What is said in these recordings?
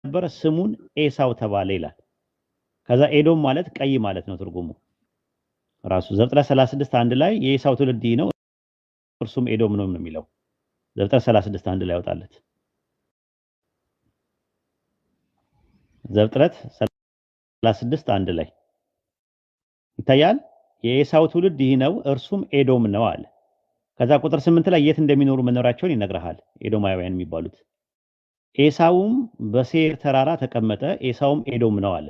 ነበር ስሙን ኤሳው ተባለ ይላል። ከዛ ኤዶም ማለት ቀይ ማለት ነው ትርጉሙ ራሱ ዘፍጥረት 36 አንድ ላይ የኤሳው ትውልድ ነው እርሱም ኤዶም ነው የሚለው ዘፍጥረት 36 አንድ ላይ ያወጣለት ዘፍጥረት 36 አንድ ላይ ይታያል። የኤሳው ትውልድ ነው እርሱም ኤዶም ነው አለ። ከዛ ቁጥር 8 ላይ የት እንደሚኖሩ መኖራቸውን ይነግርሃል። ኤዶማውያን የሚባሉት ኤሳውም በሴር ተራራ ተቀመጠ፣ ኤሳውም ኤዶም ነው አለ።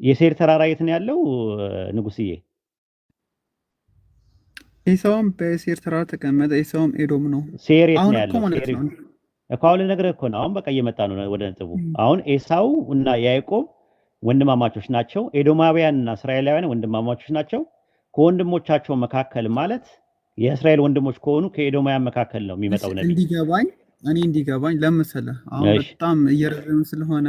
የሴር ተራራ የት ነው ያለው ንጉስዬ? ኤሳውም በሴር ተራራ ተቀመጠ፣ ኤሳውም ኤዶም ነው። ሴር የት ነው ያለው? አሁን ልነግርህ እኮ ነው። አሁን በቃ እየመጣ ነው ወደ ነጥቡ። አሁን ኤሳው እና ያዕቆብ ወንድማማቾች ናቸው። ኤዶማውያንና እስራኤላውያን ወንድማማቾች ናቸው። ከወንድሞቻቸው መካከል ማለት የእስራኤል ወንድሞች ከሆኑ ከኤዶማውያን መካከል ነው የሚመጣው ነብይ። እንዲገባኝ ለምሳሌ አሁን በጣም እየረዘመ ስለሆነ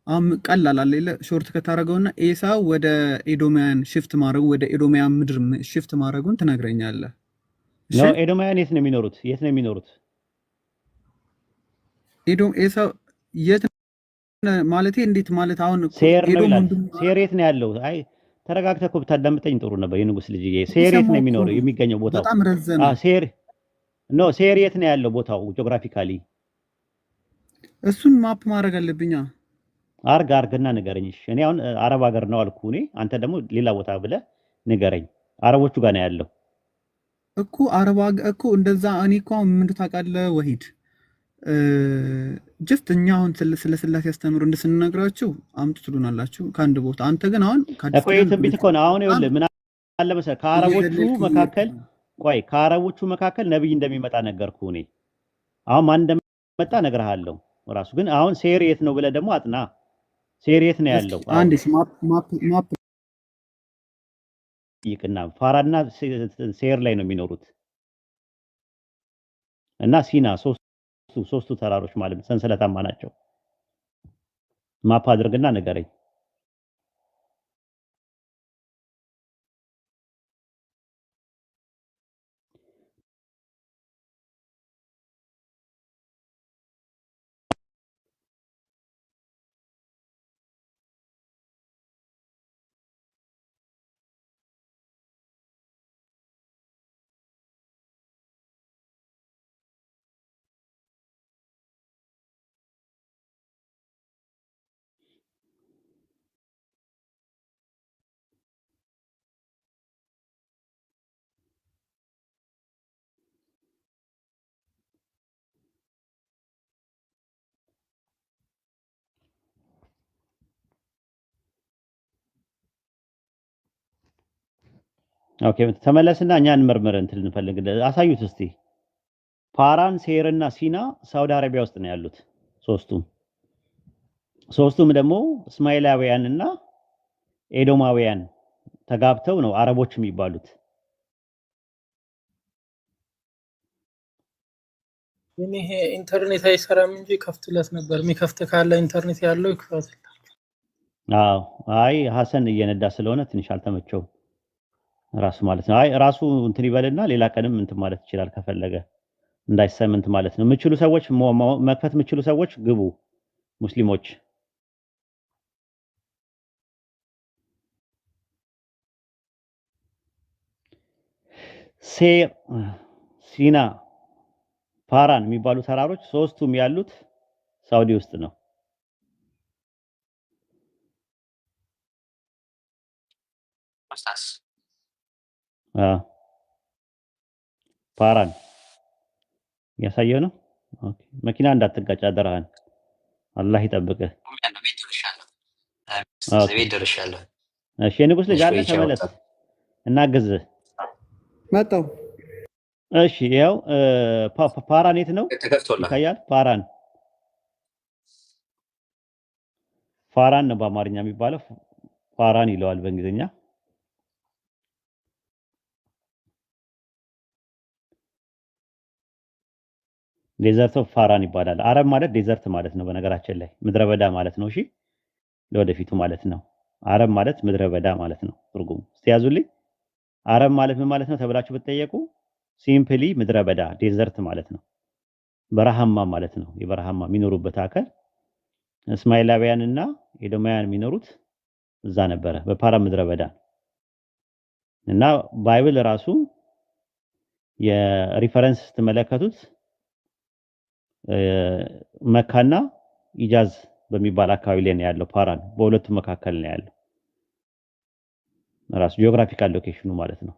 አሁን ቀላል አለ ሾርት ከታረገውና ኤሳው ወደ ኤዶማውያን ሽፍት ማድረጉ ወደ ኤዶማውያን ምድር ሽፍት ማድረጉን ትነግረኛለህ። ነው ኤዶማውያን የት ነው የሚኖሩት? ኤሳው የት ማለት እንዴት ማለት አሁን ሴር ነው ይላል። ሴር የት ነው ያለው? አይ ተረጋግተህ እኮ ብታዳምጠኝ ጥሩ ነበር። የንጉስ ልጅ ሴር የት ነው የሚኖረው? የሚገኘው ቦታው በጣም ረዘመ። ሴር የት ነው ያለው ቦታው ጂኦግራፊካሊ? እሱን ማፕ ማድረግ አለብኛ። አርግና ንገረኝ። እኔ አሁን አረብ ሀገር ነው አልኩ እኔ፣ አንተ ደግሞ ሌላ ቦታ ብለህ ንገረኝ። አረቦቹ ጋር ነው ያለው እኮ አረብ ሀገር እኮ እንደዛ። እኔ እኮ ምን ታውቃለህ ወሂድ ጀስት እኛ አሁን ስለ ስላሴ ያስተምሩ እንደስንነግራችሁ አምጡ ትሉናላችሁ ከአንድ ቦታ። አንተ ግን አሁን ትንቢት እኮ ነው። አሁን ይኸውልህ ምን አለ መሰለህ ከአረቦቹ መካከል ነብይ እንደሚመጣ ነገርኩህ እኔ። አሁን ማን እንደመጣ እነግርሃለሁ ራሱ። ግን አሁን ሴር የት ነው ብለህ ደግሞ አጥና። ሴር የት ነው ያለው? አንዴ ማፕ ይቅና ፋራና ሴር ላይ ነው የሚኖሩት እና ሲና ሶስቱ ተራሮች ማለት ሰንሰለታማ ናቸው። ማፕ አድርግና ንገረኝ። ኦኬ ተመለስና እኛ እንመርመር እንትን እንፈልግ። አሳዩት እስቲ። ፓራን፣ ሴርና ሲና ሳውዲ አረቢያ ውስጥ ነው ያሉት ሶስቱም ደግሞ እስማኤላውያንና ኤዶማውያን ተጋብተው ነው አረቦች የሚባሉት። ይሄ ኢንተርኔት አይሰራም እንጂ ከፍትለት ነበር። የሚከፍት ካለ ኢንተርኔት ያለው ይክፈትልኝ። አዎ አይ ሐሰን እየነዳ ስለሆነ ትንሽ አልተመቸው ራሱ ማለት ነው። አይ ራሱ እንትን ይበልና ሌላ ቀንም እንትን ማለት ይችላል ከፈለገ እንዳይሰምንት ማለት ነው። የምችሉ ሰዎች መክፈት የምችሉ ሰዎች ግቡ። ሙስሊሞች ሴር፣ ሲና፣ ፓራን የሚባሉ ተራሮች ሶስቱም ያሉት ሳውዲ ውስጥ ነው። ፓራን ያሳየው ነው። ኦኬ መኪና እንዳትጋጭ አደራህን። አላህ ይጠብቅህ። እሺ የንጉስ ልጅ አለ ተመለስ እናግዝህ። መጣው። እሺ ያው ፓራን የት ነው ይታያል? ፋራን ነው በአማርኛ የሚባለው። ፋራን ይለዋል በእንግሊዝኛ። ዴዘርት ኦፍ ፋራን ይባላል። አረብ ማለት ዴዘርት ማለት ነው በነገራችን ላይ ምድረ በዳ ማለት ነው። እሺ ለወደፊቱ ማለት ነው። አረብ ማለት ምድረ በዳ ማለት ነው ትርጉሙ። እስቲ ያዙልኝ። አረብ ማለት ምን ማለት ነው ተብላችሁ ብትጠየቁ ሲምፕሊ ምድረ በዳ ዴዘርት ማለት ነው። በረሃማ ማለት ነው። የበረሃማ የሚኖሩበት አካል እስማኤላውያንና ኤዶማውያን የሚኖሩት እዛ ነበረ በፓራን ምድረ በዳ እና ባይብል ራሱ የሪፈረንስ ስትመለከቱት መካና ኢጃዝ በሚባል አካባቢ ላይ ነው ያለው ፓራን በሁለቱ መካከል ነው ያለው ራሱ ጂኦግራፊካል ሎኬሽኑ ማለት ነው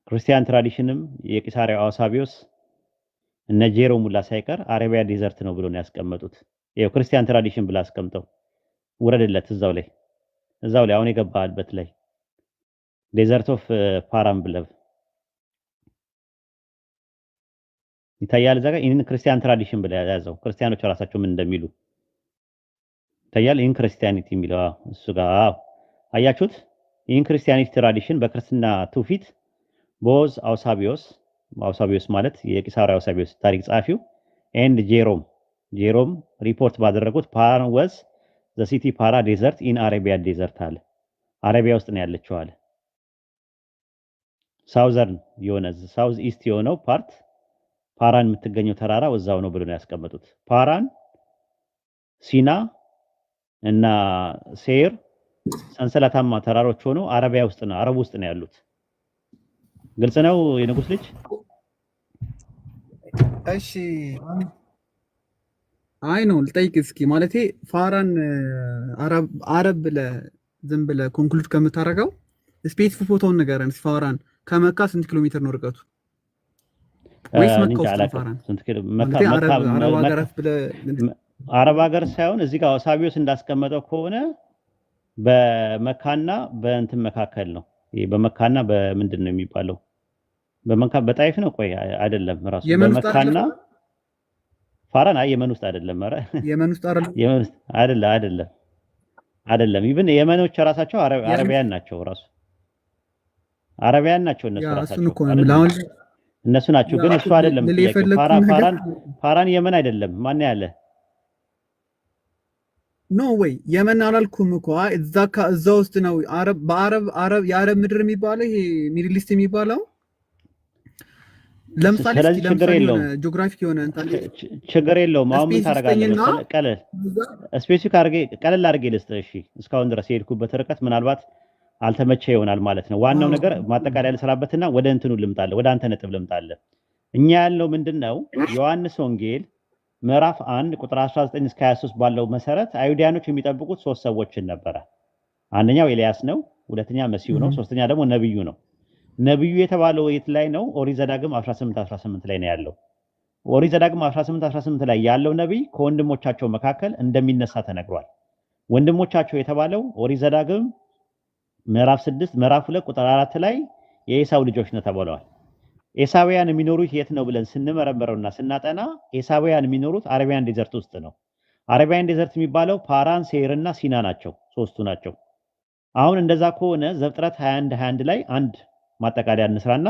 ክርስቲያን ትራዲሽንም የቂሳሪያው አውሳቢዮስ እነ ጄሮ ሙላ ሳይቀር አረቢያ ዴዘርት ነው ብሎ ነው ያስቀመጡት ይሄው ክርስቲያን ትራዲሽን ብላ አስቀምጠው ወረደለት እዛው ላይ አሁን የገባልበት ላይ ዴዘርት ኦፍ ፓራን ብለብ ይታያል እዛ ጋር ኢን ክርስቲያን ትራዲሽን ብለ ያዘው ክርስቲያኖች ራሳቸው ምን እንደሚሉ ይታያል ኢን ክርስቲያኒቲ የሚለው እሱ ጋር አያችሁት ኢን ክርስቲያኒቲ ትራዲሽን በክርስትና ትውፊት ቦዝ አውሳቢዮስ ማለት የቂሳሪያው አውሳቢዮስ ታሪክ ጻፊው ኤንድ ጄሮም ሪፖርት ባደረጉት ፓራን ወዝ ዘ ሲቲ ፓራ ዴዘርት ኢን አረቢያ ዴዘርት አለ አረቢያ ውስጥ ነው ያለችው አለ ሳውዘርን የሆነ ሳውዝ ኢስት የሆነው ፓርት ፓራን የምትገኘው ተራራ ወዛው ነው ብሎ ነው ያስቀመጡት ፓራን ሲና እና ሴር ሰንሰለታማ ተራሮች ሆኖ አረብ ውስጥ ነው ያሉት ግልጽ ነው የንጉስ ልጅ እሺ አይ ነው ልጠይቅ እስኪ ማለቴ ፋራን አረብ ዝም ብለህ ኮንክሉድ ከምታረጋው ስፔሲፊክ ፎቶውን ንገረን ፋራን ከመካ ስንት ኪሎ ሜትር ነው ርቀቱ ወይስ መካ ውስጥ ፋራን ስንት ኪሎ መካ አረብ ሀገር ሳይሆን እዚህ ጋር ሳቢዮስ እንዳስቀመጠው ከሆነ በመካና በእንትን መካከል ነው ይሄ በመካና በምንድን ነው የሚባለው በመካ በጣይፍ ነው ቆይ አይደለም ራሱ በመካና ፋራን የመን ውስጥ አይደለም ኧረ የመን ውስጥ አይደለም ኢቭን የመኖች ራሳቸው አረቢያን ናቸው ራሱ አረቢያን ናቸው እነሱ ራሳቸው እነሱ ናቸው ግን እሱ አይደለም ፋራን የመን አይደለም ማን ያለ ኖ ወይ የመን አላልኩም እኮ እዛ ውስጥ ነው የአረብ ምድር የሚባለው ይሄ ሚድል ኢስት የሚባለው ለምሳሌ ጂኦግራፊክ የሆነ ችግር የለውም አሁን ምን ታረጋለህ ቀለል ስፔሲፊክ ቀለል አድርጌ ልስጥ እሺ እስካሁን ድረስ የሄድኩበት ርቀት ምናልባት አልተመቸ ይሆናል ማለት ነው ዋናው ነገር ማጠቃለያ ልሰራበትና ወደ እንትኑ ልምጣለህ ወደ አንተ ነጥብ ልምጣለህ እኛ ያለው ምንድነው ዮሐንስ ወንጌል ምዕራፍ 1 ቁጥር 19 እስከ 23 ባለው መሰረት አይሁዳኖች የሚጠብቁት ሶስት ሰዎችን ነበር አንደኛው ኤልያስ ነው ሁለተኛ መሲሁ ነው ሶስተኛ ደግሞ ነብዩ ነው ነብዩ የተባለው የት ላይ ነው ኦሪት ዘዳግም 18 ላይ ነው ያለው ኦሪት ዘዳግም 18 ላይ ያለው ነብይ ከወንድሞቻቸው መካከል እንደሚነሳ ተነግሯል ወንድሞቻቸው የተባለው ኦሪት ዘዳግም ምዕራፍ 6 ምዕራፍ 2 ቁጥር 4 ላይ የኤሳው ልጆች ነው ተብለዋል ኤሳውያን የሚኖሩት የት ነው ብለን ስንመረምረውና ስናጠና ኤሳውያን የሚኖሩት አረቢያን ዴዘርት ውስጥ ነው አረቢያን ዴዘርት የሚባለው ፓራን ሴርና ሲና ናቸው ሶስቱ ናቸው አሁን እንደዛ ከሆነ ዘፍጥረት 21 ላይ አንድ ማጠቃለያ እንስራና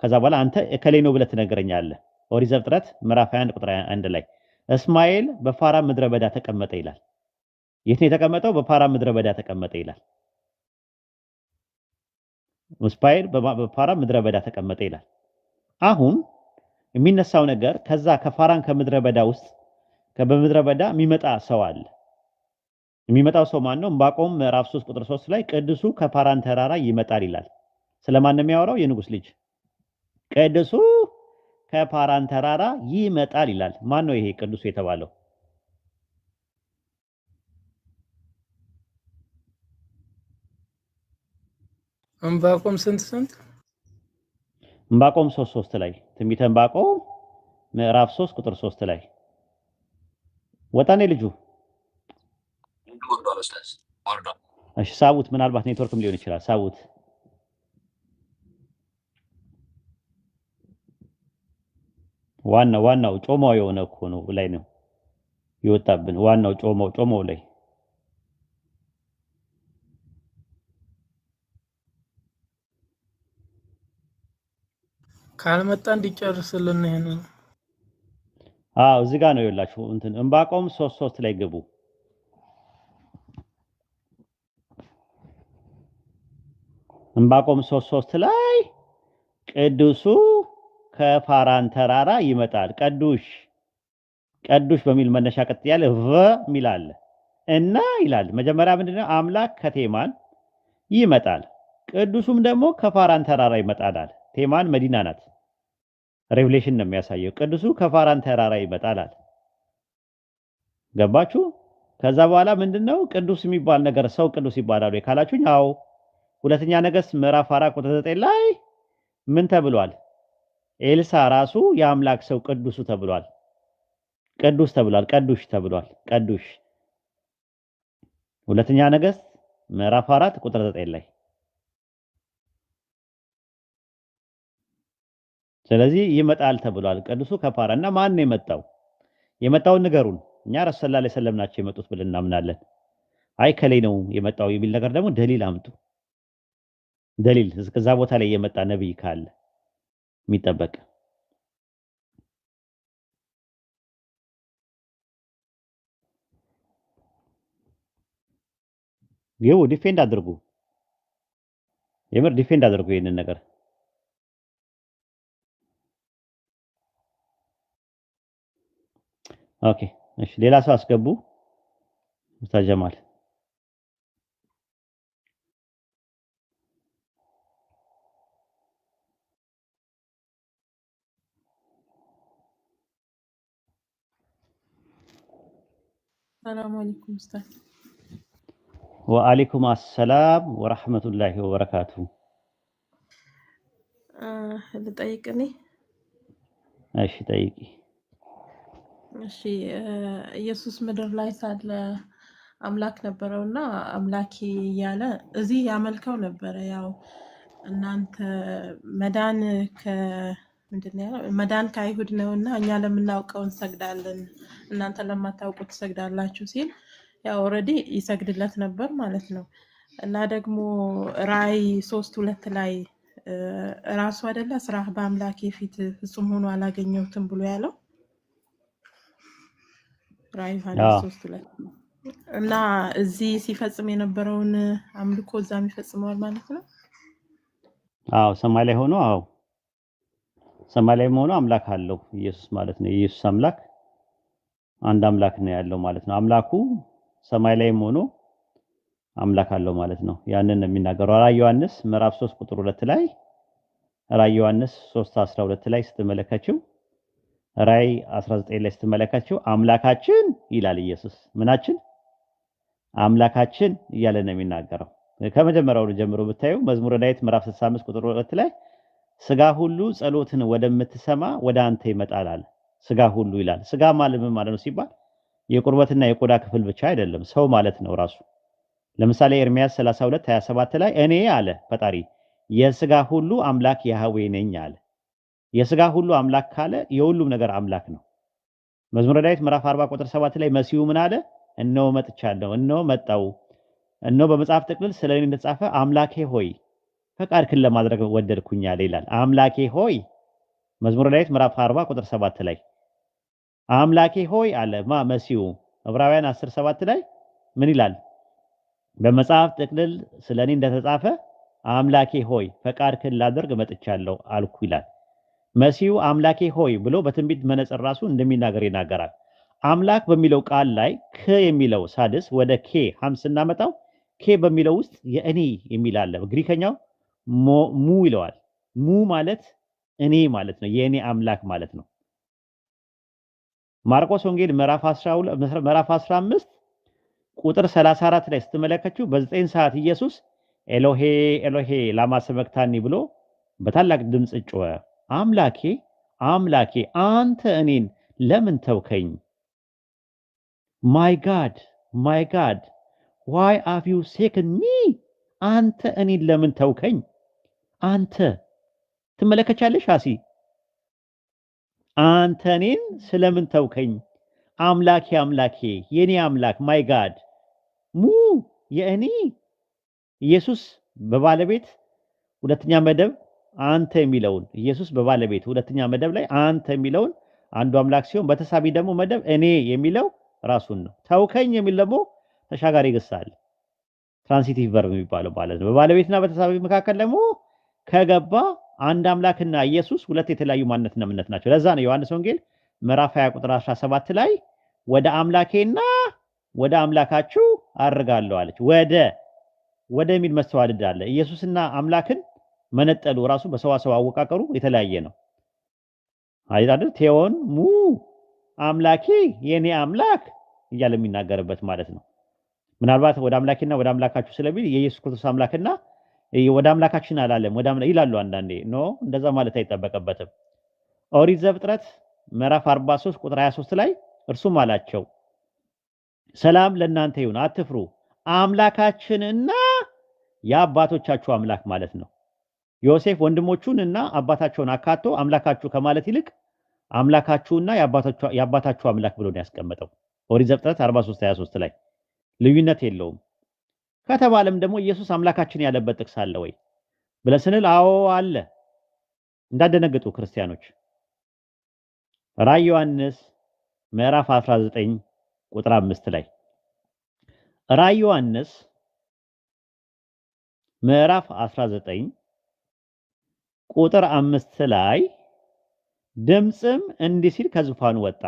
ከዛ በኋላ አንተ እከሌ ነው ብለህ ትነግረኛለህ ኦሪት ዘፍጥረት ምዕራፍ 21 ቁጥር 1 ላይ እስማኤል በፓራን ምድረ በዳ ተቀመጠ ይላል የት ነው የተቀመጠው በፓራን ምድረ በዳ ተቀመጠ ይላል እስማኤል በፓራን ምድረ በዳ ተቀመጠ ይላል አሁን የሚነሳው ነገር ከዛ ከፋራን ከምድረ በዳ ውስጥ በምድረ በዳ የሚመጣ ሰው አለ የሚመጣው ሰው ማን ነው ዕንባቆም ምዕራፍ 3 ቁጥር 3 ላይ ቅዱሱ ከፓራን ተራራ ይመጣል ይላል ስለማን ነው የሚያወራው የንጉስ ልጅ ቅዱሱ ከፓራን ተራራ ይመጣል ይላል ማን ነው ይሄ ቅዱሱ የተባለው ዕንባቆም ስንት ዕንባቆም 3:3 ላይ ትንቢተ ዕንባቆም ምዕራፍ 3 ቁጥር 3 ላይ ወጣኔ ልጁ እሺ ሳውት ምናልባት ኔትወርክም ሊሆን ይችላል ሳውት ዋናው ጮማው የሆነ እኮ ነው ላይ ነው ይወጣብን ዋናው ጮማው ላይ ካልመጣ እንዲጨርስልን ይሄንን እዚህ ጋር ነው ይላችሁ እንትን ዕንባቆም 3:3 ላይ ግቡ ዕንባቆም 3:3 ላይ ቅዱሱ ከፓራን ተራራ ይመጣል ቅዱስ በሚል መነሻ ቀጥ ያለ ቨ ሚል አለ እና ይላል። መጀመሪያ ምንድነው አምላክ ከቴማን ይመጣል፣ ቅዱሱም ደግሞ ከፋራን ተራራ ይመጣል። ቴማን መዲና ናት። ሬቨሌሽን ነው የሚያሳየው። ቅዱሱ ከፋራን ተራራ ይመጣል። ገባችሁ? ከዛ በኋላ ምንድነው ቅዱስ የሚባል ነገር ሰው ቅዱስ ይባላል ወይ ካላችሁኝ፣ አዎ ሁለተኛ ነገሥት ምዕራፍ 4 ቁጥር 9 ላይ ምን ተብሏል? ኤልሳ ራሱ የአምላክ ሰው ቅዱሱ ተብሏል። ቅዱስ ተብሏል። ቅዱስ ተብሏል። ቅዱስ ሁለተኛ ነገሥት ምዕራፍ 4 ቁጥር 9 ላይ። ስለዚህ ይመጣል ተብሏል። ቅዱሱ ከፋራ እና ማን ነው የመጣው? የመጣውን ንገሩን። እኛ ረሱል ሰለላሁ ዐለይሂ ወሰለም ናቸው የመጡት ብለን እናምናለን። አይ ከላይ ነው የመጣው የሚል ነገር ደግሞ ደሊል አምጡ። ደሊል እስከዛ ቦታ ላይ የመጣ ነብይ ካለ የሚጠበቅ ይው ዲፌንድ አድርጉ። የምር ዲፌንድ አድርጉ ይሄንን ነገር። ኦኬ እሺ፣ ሌላ ሰው አስገቡ። ኡስታዝ ጀማል ሰላም አለይኩም ኡስታዝ። ወአለይኩም አሰላም ወራህመቱላሂ ወበረካቱ። ልጠይቅ እኔ? እሺ ጠይቂ። እሺ ኢየሱስ ምድር ላይ ሳለ አምላክ ነበረውና አምላኬ እያለ እዚህ ያመልከው ነበረ። ያው እናንተ መዳን መዳን ከአይሁድ ነውና እኛ ለምናውቀው እንሰግዳለን እናንተ ለማታውቁት ትሰግዳላችሁ ሲል ያው ኦልሬዲ ይሰግድለት ነበር ማለት ነው። እና ደግሞ ራእይ 3:2 ላይ ራሱ አይደለ ስራህ በአምላኬ ፊት ፍጹም ሆኖ አላገኘሁትም ብሎ ያለው ራእይ 3:2 እና እዚህ ሲፈጽም የነበረውን አምልኮ እዛም ይፈጽመዋል ማለት ነው። አዎ ሰማይ ላይ ሆኖ ሰማይ ላይ ሆኖ አምላክ አለው ኢየሱስ ማለት ነው። ኢየሱስ አምላክ አንድ አምላክ ነው ያለው ማለት ነው። አምላኩ ሰማይ ላይም ሆኖ አምላክ አለው ማለት ነው። ያንን ነው የሚናገረው። ራዕይ ዮሐንስ ምዕራፍ 3 ቁጥር 2 ላይ ራዕይ ዮሐንስ 3:12 ላይ ስትመለከቱ ራዕይ 19 ላይ ስትመለከቱ አምላካችን ይላል ኢየሱስ። ምናችን? አምላካችን እያለ ነው የሚናገረው። ከመጀመሪያው ጀምሮ ብታዩ መዝሙረ ዳዊት ምዕራፍ 65 ቁጥር 2 ላይ ስጋ ሁሉ ጸሎትን ወደምትሰማ ወደ አንተ ይመጣል አለ። ስጋ ሁሉ ይላል። ስጋ ማለት ምን ማለት ነው ሲባል የቁርበትና የቆዳ ክፍል ብቻ አይደለም፣ ሰው ማለት ነው ራሱ። ለምሳሌ ኤርሚያስ 32:27 ላይ እኔ አለ ፈጣሪ የስጋ ሁሉ አምላክ ያህዌ ነኝ አለ። የስጋ ሁሉ አምላክ ካለ የሁሉም ነገር አምላክ ነው። መዝሙረ ዳዊት ምዕራፍ 40 ቁጥር 7 ላይ መሲሁ ምን አለ? እነሆ መጥቻለሁ፣ እነሆ መጣው፣ እነሆ በመጽሐፍ ጥቅልል ስለኔ እንደተጻፈ አምላኬ ሆይ ፈቃድህን ለማድረግ ወደድኩኝ አለ ይላል። አምላኬ ሆይ መዝሙረ ዳዊት ምዕራፍ 40 ቁጥር 7 ላይ አምላኬ ሆይ አለ መሲሁ። ዕብራውያን 10:7 ላይ ምን ይላል? በመጽሐፍ ጥቅልል ስለኔ እንደተጻፈ አምላኬ ሆይ ፈቃድህን ላደርግ መጥቻለሁ አልኩ ይላል። መሲሁ አምላኬ ሆይ ብሎ በትንቢት መነጽር ራሱ እንደሚናገር ይናገራል። አምላክ በሚለው ቃል ላይ ከ የሚለው ሳድስ ወደ ኬ ሀም ስናመጣው ኬ በሚለው ውስጥ የእኔ የሚል አለ። በግሪከኛው ሙ ይለዋል። ሙ ማለት እኔ ማለት ነው፣ የእኔ አምላክ ማለት ነው። ማርቆስ ወንጌል ምዕራፍ 15 ቁጥር 34 ላይ ስትመለከቱ በ9 ሰዓት ኢየሱስ ኤሎሄ ኤሎሄ ላማ ሰበክታኒ ብሎ በታላቅ ድምጽ ጮኸ፣ አምላኬ አምላኬ አንተ እኔን ለምን ተውከኝ? ማይ ጋድ ዋይ ሃቭ ዩ ፎርሳከን ሚ? አንተ እኔን ለምን ተውከኝ? አንተ ትመለከቻለሽ አሲ አንተ እኔን ስለምን ተውከኝ? አምላኬ አምላኬ የኔ አምላክ ማይ ጋድ ሙ የእኔ ኢየሱስ በባለቤት ሁለተኛ መደብ አንተ የሚለውን ኢየሱስ በባለቤት ሁለተኛ መደብ ላይ አንተ የሚለውን አንዱ አምላክ ሲሆን በተሳቢ ደግሞ መደብ እኔ የሚለው ራሱን ነው። ተውከኝ የሚል ደግሞ ተሻጋሪ ግስ አለ፣ ትራንሲቲቭ ቨርብ የሚባለው ማለት ነው። በባለቤትና በተሳቢ መካከል ደግሞ ከገባ አንድ አምላክና ኢየሱስ ሁለት የተለያዩ ማንነትና እምነት ናቸው። ለዛ ነው ዮሐንስ ወንጌል ምዕራፍ 20 ቁጥር 17 ላይ ወደ አምላኬና ወደ አምላካችሁ አርጋለሁ አለች። ወደ የሚል መስተዋድድ አለ። ኢየሱስና አምላክን መነጠሉ ራሱ በሰዋሰው አወቃቀሩ የተለያየ ነው አይደል? ቴዎን ሙ አምላኬ የኔ አምላክ እያለ የሚናገርበት ማለት ነው። ምናልባት ወደ አምላኬና ወደ አምላካችሁ ስለሚል የኢየሱስ ክርስቶስ አምላክና ወደ አምላካችን አላለም ይላሉ አንዳንዴ። ኖ እንደዛ ማለት አይጠበቅበትም። ኦሪት ዘፍጥረት ምዕራፍ 43 ቁጥር 23 ላይ እርሱም አላቸው ሰላም ለእናንተ ይሁን፣ አትፍሩ፣ አምላካችንና የአባቶቻችሁ አምላክ ማለት ነው። ዮሴፍ ወንድሞቹንና አባታቸውን አካቶ አምላካችሁ ከማለት ይልቅ አምላካችሁና የአባታችሁ አምላክ ብሎ ነው ያስቀመጠው። ኦሪት ዘፍጥረት 43 23 ላይ ልዩነት የለውም። ከተባለም ደግሞ ኢየሱስ አምላካችን ያለበት ጥቅስ አለ ወይ ብለን ስንል አዎ አለ። እንዳደነግጡ ክርስቲያኖች ራዕይ ዮሐንስ ምዕራፍ 19 ቁጥር 5 ላይ ራዕይ ዮሐንስ ምዕራፍ 19 ቁጥር 5 ላይ ድምጽም እንዲህ ሲል ከዙፋኑ ወጣ።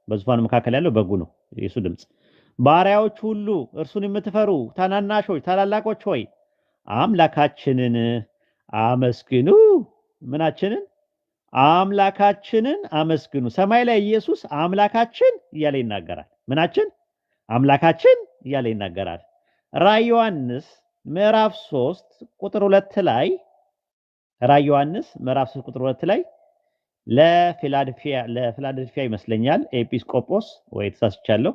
በዙፋኑ መካከል ያለው በጉ ነው የሱ ድምጽ። ባሪያዎች ሁሉ እርሱን የምትፈሩ ታናናሾች ታላላቆች ሆይ አምላካችንን አመስግኑ። ምናችንን? አምላካችንን አመስግኑ። ሰማይ ላይ ኢየሱስ አምላካችን እያለ ይናገራል። ምናችን? አምላካችን እያለ ይናገራል። ራዕይ ዮሐንስ ምዕራፍ 3 ቁጥር 2 ላይ ራዕይ ዮሐንስ ምዕራፍ 3 ቁጥር 2 ላይ ለፊላደልፊያ ይመስለኛል ኤጲስቆጶስ ወይ ተሳስቻለሁ።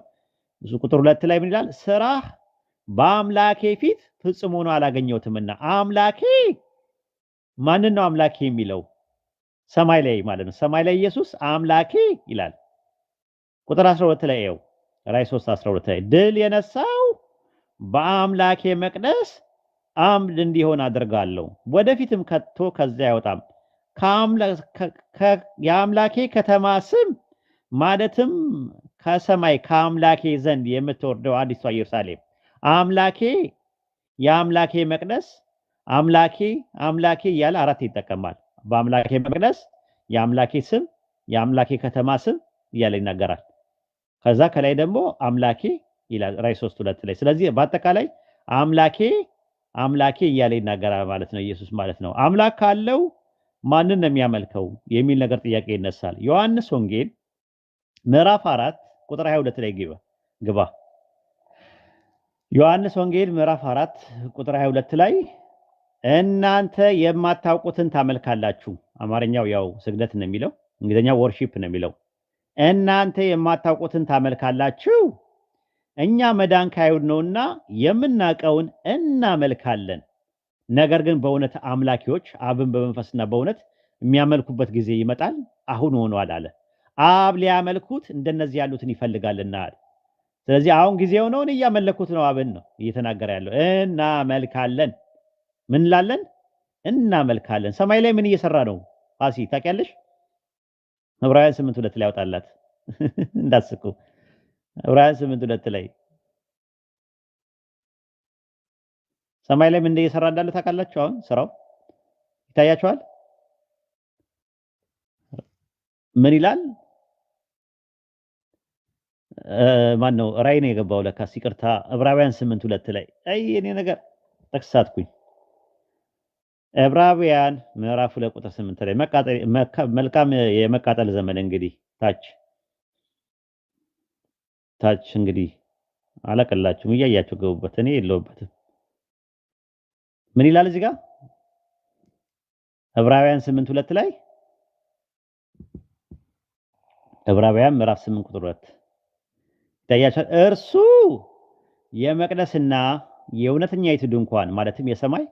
እሱ ቁጥር 2 ላይ ምን ይላል? ስራህ በአምላኬ ፊት ፍጹም ሆኖ አላገኘሁትምና። አምላኬ ማንን ነው አምላኬ የሚለው? ሰማይ ላይ ማለት ነው። ሰማይ ላይ ኢየሱስ አምላኬ ይላል። ቁጥር 12 ላይ ነው ራዕይ 3 12 ላይ ድል የነሳው በአምላኬ መቅደስ አምድ እንዲሆን አደርጋለሁ፣ ወደፊትም ከቶ ከዚያ አይወጣም። የአምላኬ ከተማ ስም ማለትም ከሰማይ ከአምላኬ ዘንድ የምትወርደው አዲሷ ኢየሩሳሌም አምላኬ የአምላኬ መቅደስ አምላኬ እያለ አራት ይጠቀማል። በአምላኬ መቅደስ የአምላኬ ስም የአምላኬ ከተማ ስም እያለ ይናገራል። ከዛ ከላይ ደግሞ አምላኬ ይላል ራዕይ 3:2 ላይ። ስለዚህ በአጠቃላይ አምላኬ እያለ ይናገራል ማለት ነው ኢየሱስ ማለት ነው። አምላክ ካለው ማንን ነው የሚያመልከው የሚል ነገር ጥያቄ ይነሳል። ዮሐንስ ወንጌል ምዕራፍ 4 ቁጥር 22 ላይ ግባ። ዮሐንስ ወንጌል ምዕራፍ 4 ቁጥር 22 ላይ እናንተ የማታውቁትን ታመልካላችሁ። አማርኛው ያው ስግደት ነው የሚለው፣ እንግሊዘኛው ወርሺፕ ነው የሚለው። እናንተ የማታውቁትን ታመልካላችሁ፣ እኛ መዳን ከአይሁድ ነውና የምናውቀውን እናመልካለን። ነገር ግን በእውነት አምላኪዎች አብን በመንፈስና በእውነት የሚያመልኩበት ጊዜ ይመጣል፣ አሁን ሆኗል አለ። አብ ሊያመልኩት እንደነዚህ ያሉትን ይፈልጋልና አለ። ስለዚህ አሁን ጊዜው ነው፣ እያመለኩት ነው አብን ነው እየተናገረ ያለው። እናመልካለን። ምን ላለን? እናመልካለን። ሰማይ ላይ ምን እየሰራ ነው? ፋሲ ታውቂያለሽ? ዕብራውያን 8:2 ላይ ያወጣላት እንዳስቁ። ዕብራውያን 8:2 ላይ ሰማይ ላይ ምን እየሰራ እንዳለ ታውቃላችሁ? አሁን ስራው ይታያችኋል። ምን ይላል? ማን ነው? ራዕይ ነው የገባው ለካስ። ይቅርታ ዕብራውያን 8:2 ላይ እኔ ነገር ተክሳትኩኝ። ዕብራውያን ምዕራፍ 2 ቁጥር 8 ላይ መልካም የመቃጠል ዘመን እንግዲህ ታች እንግዲህ አላቀላችሁም፣ እያያችሁ ገቡበት፣ እኔ የለሁበትም። ምን ይላል እዚህ ጋር? ዕብራውያን 8:2 ላይ ዕብራውያን ምዕራፍ 8 ቁጥር 2 ይታያችኋል። እርሱ የመቅደስና የእውነተኛይቱ ድንኳን ማለትም የሰማይ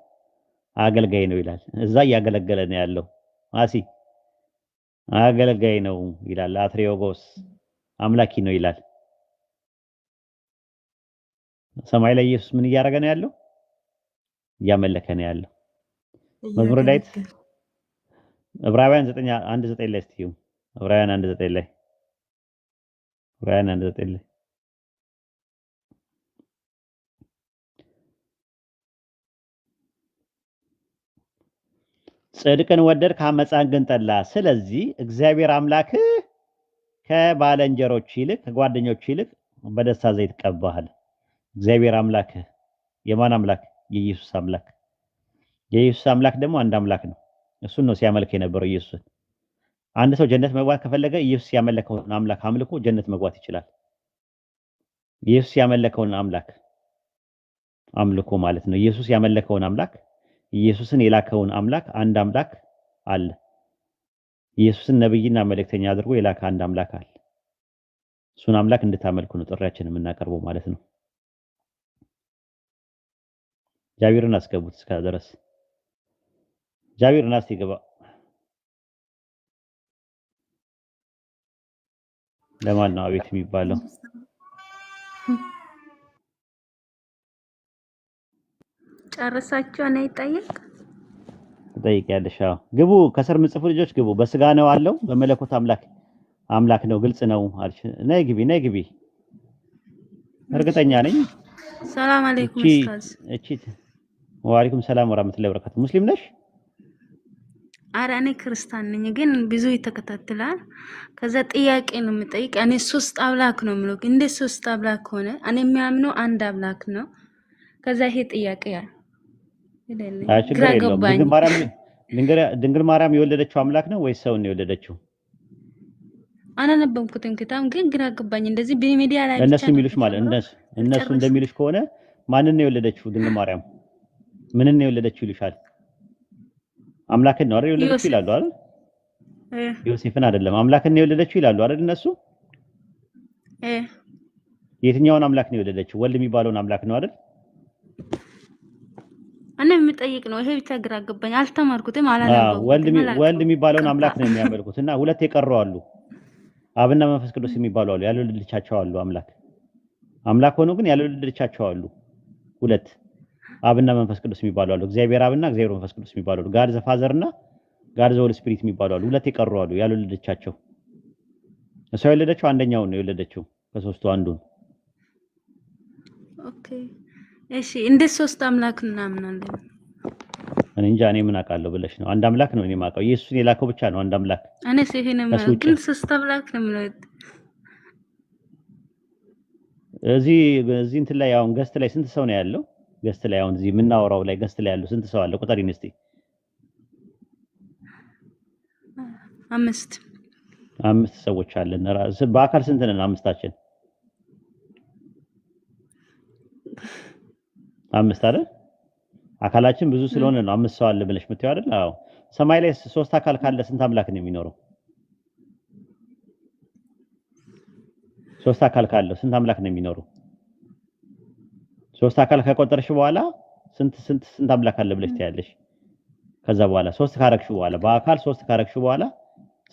አገልጋይ ነው ይላል። እዛ እያገለገለ ነው ያለው። ማሲ አገልጋይ ነው ይላል። አትሪዮጎስ አምላኪ ነው ይላል። ሰማይ ላይ ኢየሱስ ምን እያደረገ ነው ያለው? እያመለከ ነው ያለው። መዝሙረ ዳዊት ዕብራውያን 9:1-9 ላይ እስቲዩ ዕብራውያን 1:9 ላይ ጽድቅን ወደድክ አመፃን ግን ጠላ። ስለዚህ እግዚአብሔር አምላክህ ከባለንጀሮች ይልቅ ከጓደኞች ይልቅ በደስታ ዘይት ቀባሃል። እግዚአብሔር አምላክ የማን አምላክ? የኢየሱስ አምላክ። የኢየሱስ አምላክ ደግሞ አንድ አምላክ ነው። እሱን ነው ሲያመልክ የነበረው ኢየሱስን። አንድ ሰው ጀነት መግባት ከፈለገ ኢየሱስ ያመለከውን አምላክ አምልኮ ጀነት መግባት ይችላል። ኢየሱስ ያመለከውን አምላክ አምልኮ ማለት ነው። ኢየሱስ ያመለከውን አምላክ፣ ኢየሱስን የላከውን አምላክ አንድ አምላክ አለ። ኢየሱስን ነብይና መልእክተኛ አድርጎ የላከ አንድ አምላክ አለ። እሱን አምላክ እንድታመልኩ ነው ጥሪያችንን የምናቀርበው ማለት ነው። ጃቢርን አስገቡት እስከ ድረስ ጃቢርን አስገባ። ለማን ነው አቤት የሚባለው? ጨርሳችሁ ነው ይጠይቅ ትጠይቂያለሽ? አዎ ግቡ። ከስር ምጽፉ ልጆች ግቡ። በስጋ ነው አለው በመለኮት አምላክ ነው ግልጽ ነው አልሽ። ነይ ግቢ። እርግጠኛ ነኝ። ሰላም አለይኩም ኡስታዝ። ወአለይኩም ሰላም ወራህመቱላሂ ወበረካቱ። ሙስሊም ነሽ? ኧረ እኔ ክርስቲያን ነኝ፣ ግን ብዙ ይተከታተላል። ከዛ ጥያቄ ነው የምጠይቅ። እኔ ሶስት አምላክ ነው የምለው። እንዴት ሶስት አምላክ ሆነ? እኔ የሚያምነው አንድ አምላክ ነው። ከዛ ይሄ ጥያቄ ግራ ገባኝ። ድንግል ማርያም የወለደችው አምላክ ነው ወይስ ሰው ነው የወለደችው? አላነበብኩትም ክታም፣ ግን ግራ ገባኝ። እንደዚህ በሚዲያ ላይ እነሱ የሚሉሽ ማለት እነሱ እንደሚሉሽ ከሆነ ማንን ነው የወለደችው? ድንግል ማርያም ምንን ነው የወለደችው ይሉሻል? አምላክን ነው አይደል የወለደችው ይላሉ አይደል? ዮሴፍን አይደለም አምላክን ነው የወለደችው ይላሉ አይደል እነሱ? የትኛውን አምላክ ነው የወለደችው? ወልድ የሚባለውን አምላክ ነው አይደል? እኔ የምጠይቅ ነው። ይሄ ብቻ ግራ ገባኝ። አልተማርኩትም፣ አላነበብኩትም። ወልድ የሚባለውን አምላክ ነው የሚያመልኩት እና ሁለት የቀሩ አሉ። አብና መንፈስ ቅዱስ የሚባሉ አሉ። ያልወለደቻቸው አሉ። አምላክ ሆኖ ግን ያልወለደቻቸው አሉ። ሁለት አብና መንፈስ ቅዱስ የሚባሉ አሉ። እግዚአብሔር አብና እግዚአብሔር መንፈስ ቅዱስ የሚባሉ አሉ። ጋድ ዘ ፋዘር እና ጋድ ዘ ሆሊ ስፒሪት የሚባሉ አሉ። ሁለት የቀሩ አሉ ያልወለደቻቸው። እሷ የወለደችው አንደኛውን ነው የወለደችው ከሶስቱ አንዱን። ኦኬ እሺ። እንደ ሶስት አምላክ እናምናለን። እኔ እንጃ እኔ ምን አውቃለሁ ብለሽ ነው? አንድ አምላክ ነው እኔ የማውቀው። ኢየሱስን የላከው ብቻ ነው አንድ አምላክ። እኔ ሲሄንም ግን ሶስት አምላክ ነው ማለት እዚህ እንትን ላይ አሁን ገስት ላይ ስንት ሰው ነው ያለው? ገስት ላይ አሁን እዚህ የምናወራው ላይ ገስት ላይ ያለው ስንት ሰው አለ? ቁጠሪን እስቲ። አምስት ሰዎች አለን። በአካል ስንት ነን? አምስታችን አምስት አይደል? አካላችን ብዙ ስለሆነ ነው አምስት ሰው አለ ብለሽ የምትይው አይደል? አዎ። ሰማይ ላይ ሶስት አካል ካለ ስንት አምላክ ነው የሚኖረው? ሶስት አካል ካለው ስንት አምላክ ነው የሚኖረው? ሶስት አካል ከቆጠርሽ በኋላ ስንት አምላክ አለ ብለሽ ትያለሽ? ከዛ በኋላ ሶስት ካረክሽ በኋላ በአካል ሶስት ካረክሽ በኋላ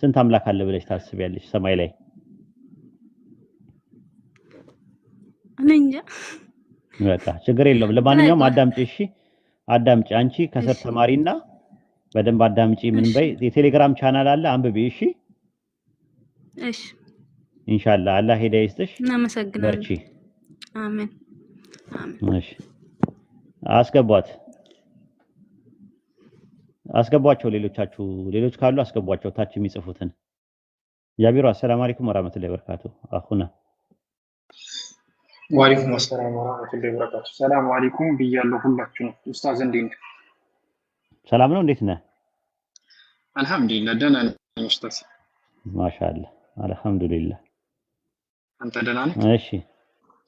ስንት አምላክ አለ ብለሽ ታስቢያለሽ ሰማይ ላይ? እኔ እንጃ። በቃ ችግር የለውም። ለማንኛውም አዳምጪ እሺ። አዳምጪ። አንቺ ከስር ተማሪና በደንብ አዳምጪ። ምን በይ። የቴሌግራም ቻናል አለ አንብቢ እሺ። እሺ ኢንሻአላህ አላህ ሂዳያ ይስጥሽ። እናመሰግናለን። በርቺ። አሜን። እሺ አስገቧቸው። ሌሎች ካሉ አስገቧቸው። ታች የሚጽፉትን ጃቢሩ አሰላሙ አለይኩም ወራህመቱላሂ ወበረካቱ። አኹና ወአለይኩም ሰላም ወራህመቱላሂ ወበረካቱ። ሰላም አለይኩም ብያለሁ ሁላችሁም። ኡስታዝ እንዴት ነህ? ሰላም ነው። እንዴት ነህ? አልሐምዱሊላህ ደህና ነኝ ኡስታዝ። ማሻአላህ አልሐምዱሊላህ። አንተ ደህና ነህ? እሺ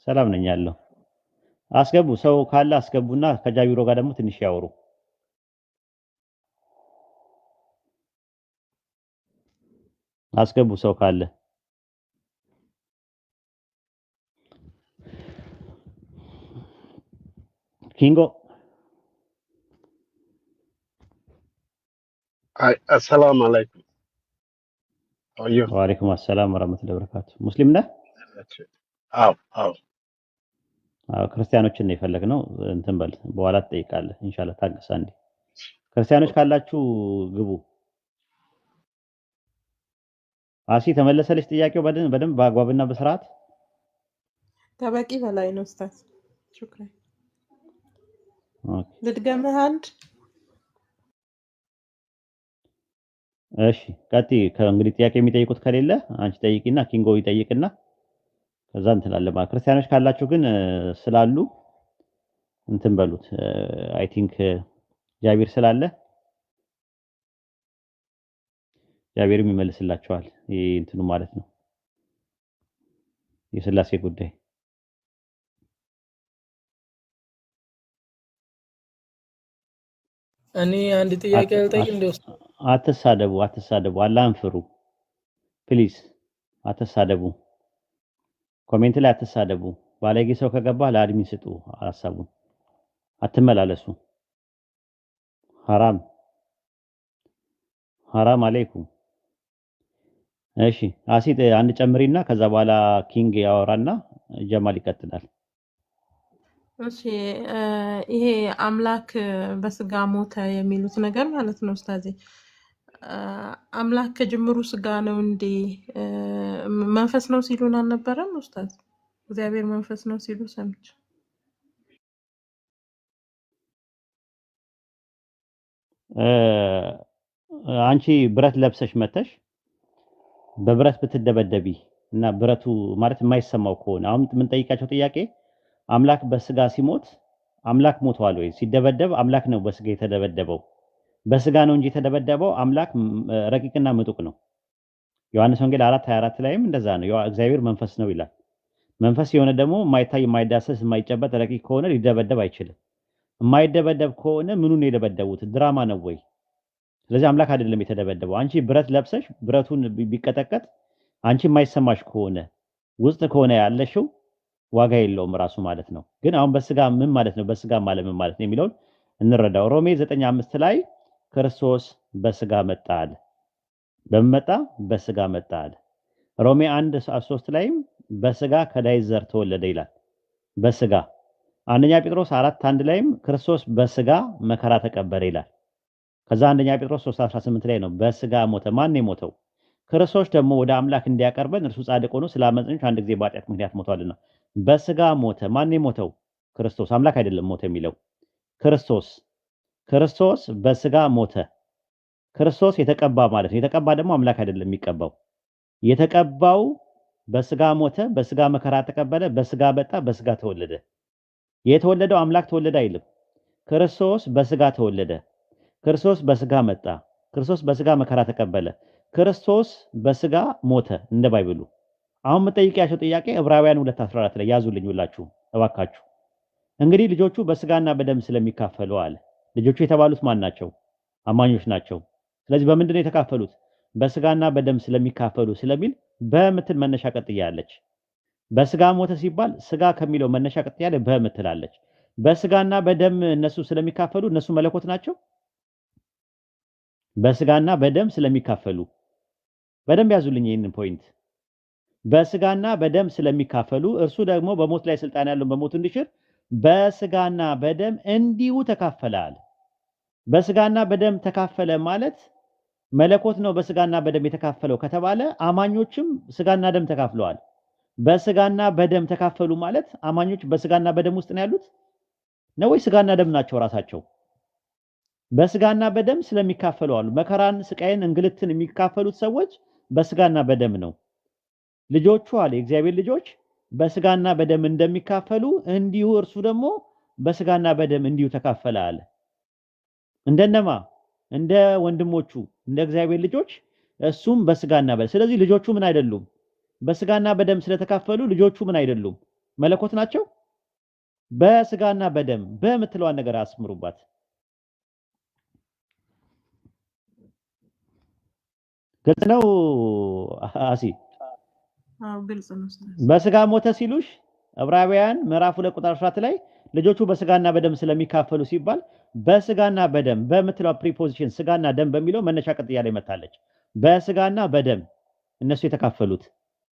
ሰላም ነኝ ያለው። አስገቡ። ሰው ካለ አስገቡና ከጃቢሮ ጋር ደግሞ ትንሽ ያወሩ። አስገቡ ሰው ካለ። ኪንጎ አሰላሙ አለይኩም። ወአለይኩም ሰላም ወራህመቱላሂ ወበረካቱ። ሙስሊም ነህ? አዎ ክርስቲያኖችን ነው የፈለግነው። እንትን በል በኋላ ትጠይቃለህ ኢንሻአላህ። ታገስ አንዴ። ክርስቲያኖች ካላችሁ ግቡ። አሲ ተመለሰልሽ ጥያቄው በደንብ በአግባብና በስርዓት? ከበቂ በላይ ነው ኡስታዝ። ሹክራን። ልድገምህ አንድ እሺ ቀጥይ። ከእንግዲህ ጥያቄ የሚጠይቁት ከሌለ አንቺ ጠይቂና ኪንጎ ይጠይቅና ከዛ እንትን አለ ማለት ክርስቲያኖች ካላችሁ ግን ስላሉ እንትን በሉት። አይ ቲንክ ጃቢር ስላለ ጃቢርም ይመልስላችኋል። ይሄ እንትኑ ማለት ነው የሥላሴ ጉዳይ። እኔ አንድ ጥያቄ ልጠይቅ እንደው አትሳደቡ፣ አላህን ፍሩ ፕሊዝ። አትሳደቡ፣ ኮሜንት ላይ አትሳደቡ። ባለጌ ሰው ከገባ ለአድሚን ስጡ ሐሳቡን። አትመላለሱ። ሐራም አለይኩም። እሺ አሲት አንድ ጨምሪና ከዛ በኋላ ኪንግ ያወራና ጀማል ይቀጥላል። እሺ ይሄ አምላክ በስጋ ሞተ የሚሉት ነገር ማለት ነው ኡስታዜ። አምላክ ከጅምሩ ስጋ ነው እንዴ? መንፈስ ነው ሲሉን አልነበረም ኡስታዝ? እግዚአብሔር መንፈስ ነው ሲሉ ሰምቼ። አንቺ ብረት ለብሰሽ መተሽ በብረት ብትደበደቢ እና ብረቱ ማለት የማይሰማው ከሆነ አሁን የምንጠይቃቸው ጥያቄ አምላክ በስጋ ሲሞት አምላክ ሞቷል ወይ? ሲደበደብ አምላክ ነው በስጋ የተደበደበው። በስጋ ነው እንጂ የተደበደበው አምላክ ረቂቅና ምጡቅ ነው። ዮሐንስ ወንጌል 4:24 ላይም እንደዛ ነው። እግዚአብሔር መንፈስ ነው ይላል። መንፈስ የሆነ ደግሞ የማይታይ የማይዳሰስ የማይጨበጥ ረቂቅ ከሆነ ሊደበደብ አይችልም። የማይደበደብ ከሆነ ምኑን የደበደቡት? ድራማ ነው ወይ? ስለዚህ አምላክ አይደለም የተደበደበው። አንቺ ብረት ለብሰሽ ብረቱን ቢቀጠቀጥ አንቺ የማይሰማሽ ከሆነ ውስጥ ከሆነ ያለሽው ዋጋ የለውም ራሱ ማለት ነው። ግን አሁን በስጋ ምን ማለት ነው? በስጋ ማለት ምን ማለት ነው የሚለውን እንረዳው። ሮሜ 9:5 ላይ ክርስቶስ በስጋ መጣ አለ። በምን መጣ? በስጋ መጣ አለ። ሮሜ 1:3 ላይም በስጋ ከዳዊት ዘር ተወለደ ይላል። በስጋ አንደኛ ጴጥሮስ 4:1 ላይም ክርስቶስ በስጋ መከራ ተቀበለ ይላል። ከዛ አንደኛ ጴጥሮስ 3:18 ላይ ነው በስጋ ሞተ። ማን ነው የሞተው? ክርስቶስ ደግሞ ወደ አምላክ እንዲያቀርበን እርሱ ጻድቅ ሆኖ ስለ አመፀኞች አንድ ጊዜ በኃጢአት ምክንያት ሞቷልና በስጋ ሞተ። ማን ነው የሞተው? ክርስቶስ። አምላክ አይደለም ሞተ የሚለው ክርስቶስ በስጋ ሞተ። ክርስቶስ የተቀባ ማለት ነው። የተቀባ ደግሞ አምላክ አይደለም የሚቀባው። የተቀባው በስጋ ሞተ፣ በስጋ መከራ ተቀበለ፣ በስጋ መጣ፣ በስጋ ተወለደ። የተወለደው አምላክ ተወለደ አይልም። ክርስቶስ በስጋ ተወለደ። ክርስቶስ በስጋ መጣ። ክርስቶስ በስጋ መከራ ተቀበለ። ክርስቶስ በስጋ ሞተ እንደ ባይብሉ። አሁን የምጠይቃቸው ጥያቄ ዕብራውያን 2:14 ላይ ያዙልኝ ሁላችሁ እባካችሁ። እንግዲህ ልጆቹ በስጋና በደም ስለሚካፈሉ አለ። ልጆቹ የተባሉት ማን ናቸው? አማኞች ናቸው። ስለዚህ በምንድን ነው የተካፈሉት? በስጋና በደም ስለሚካፈሉ ስለሚል በምትል መነሻ ቀጥያ አለች። በስጋ ሞተ ሲባል ስጋ ከሚለው መነሻ ቀጥያ ላይ በምትል አለች። በስጋና በደም እነሱ ስለሚካፈሉ እነሱ መለኮት ናቸው። በስጋና በደም ስለሚካፈሉ በደም ያዙልኝ ይሄንን ፖይንት። በስጋና በደም ስለሚካፈሉ እርሱ ደግሞ በሞት ላይ ስልጣን ያለው በሞት እንዲሽር በስጋና በደም እንዲሁ ተካፈለ አለ። በስጋና በደም ተካፈለ ማለት መለኮት ነው በስጋና በደም የተካፈለው ከተባለ አማኞችም ስጋና ደም ተካፍለዋል። በስጋና በደም ተካፈሉ ማለት አማኞች በስጋና በደም ውስጥ ነው ያሉት ነው ወይ ስጋና ደም ናቸው ራሳቸው? በስጋና በደም ስለሚካፈሉ አሉ። መከራን፣ ስቃይን፣ እንግልትን የሚካፈሉት ሰዎች በስጋና በደም ነው። ልጆቹ አለ የእግዚአብሔር ልጆች በስጋና በደም እንደሚካፈሉ እንዲሁ እርሱ ደግሞ በስጋና በደም እንዲሁ ተካፈለ አለ። እንደነማ እንደ ወንድሞቹ እንደ እግዚአብሔር ልጆች እሱም በስጋና በደም። ስለዚህ ልጆቹ ምን አይደሉም? በስጋና በደም ስለተካፈሉ ልጆቹ ምን አይደሉም? መለኮት ናቸው። በስጋና በደም በምትለዋን ነገር አስምሩባት። ግልጽ ነው አሲ? አዎ ግልጽ ነው። በስጋ ሞተ ሲሉሽ ዕብራውያን ምዕራፍ 2:14 ላይ ልጆቹ በስጋና በደም ስለሚካፈሉ ሲባል በስጋና በደም በምትለው ፕሪፖዚሽን ስጋና ደም በሚለው መነሻ ቀጥያ ላይ መታለች። በስጋና በደም እነሱ የተካፈሉት።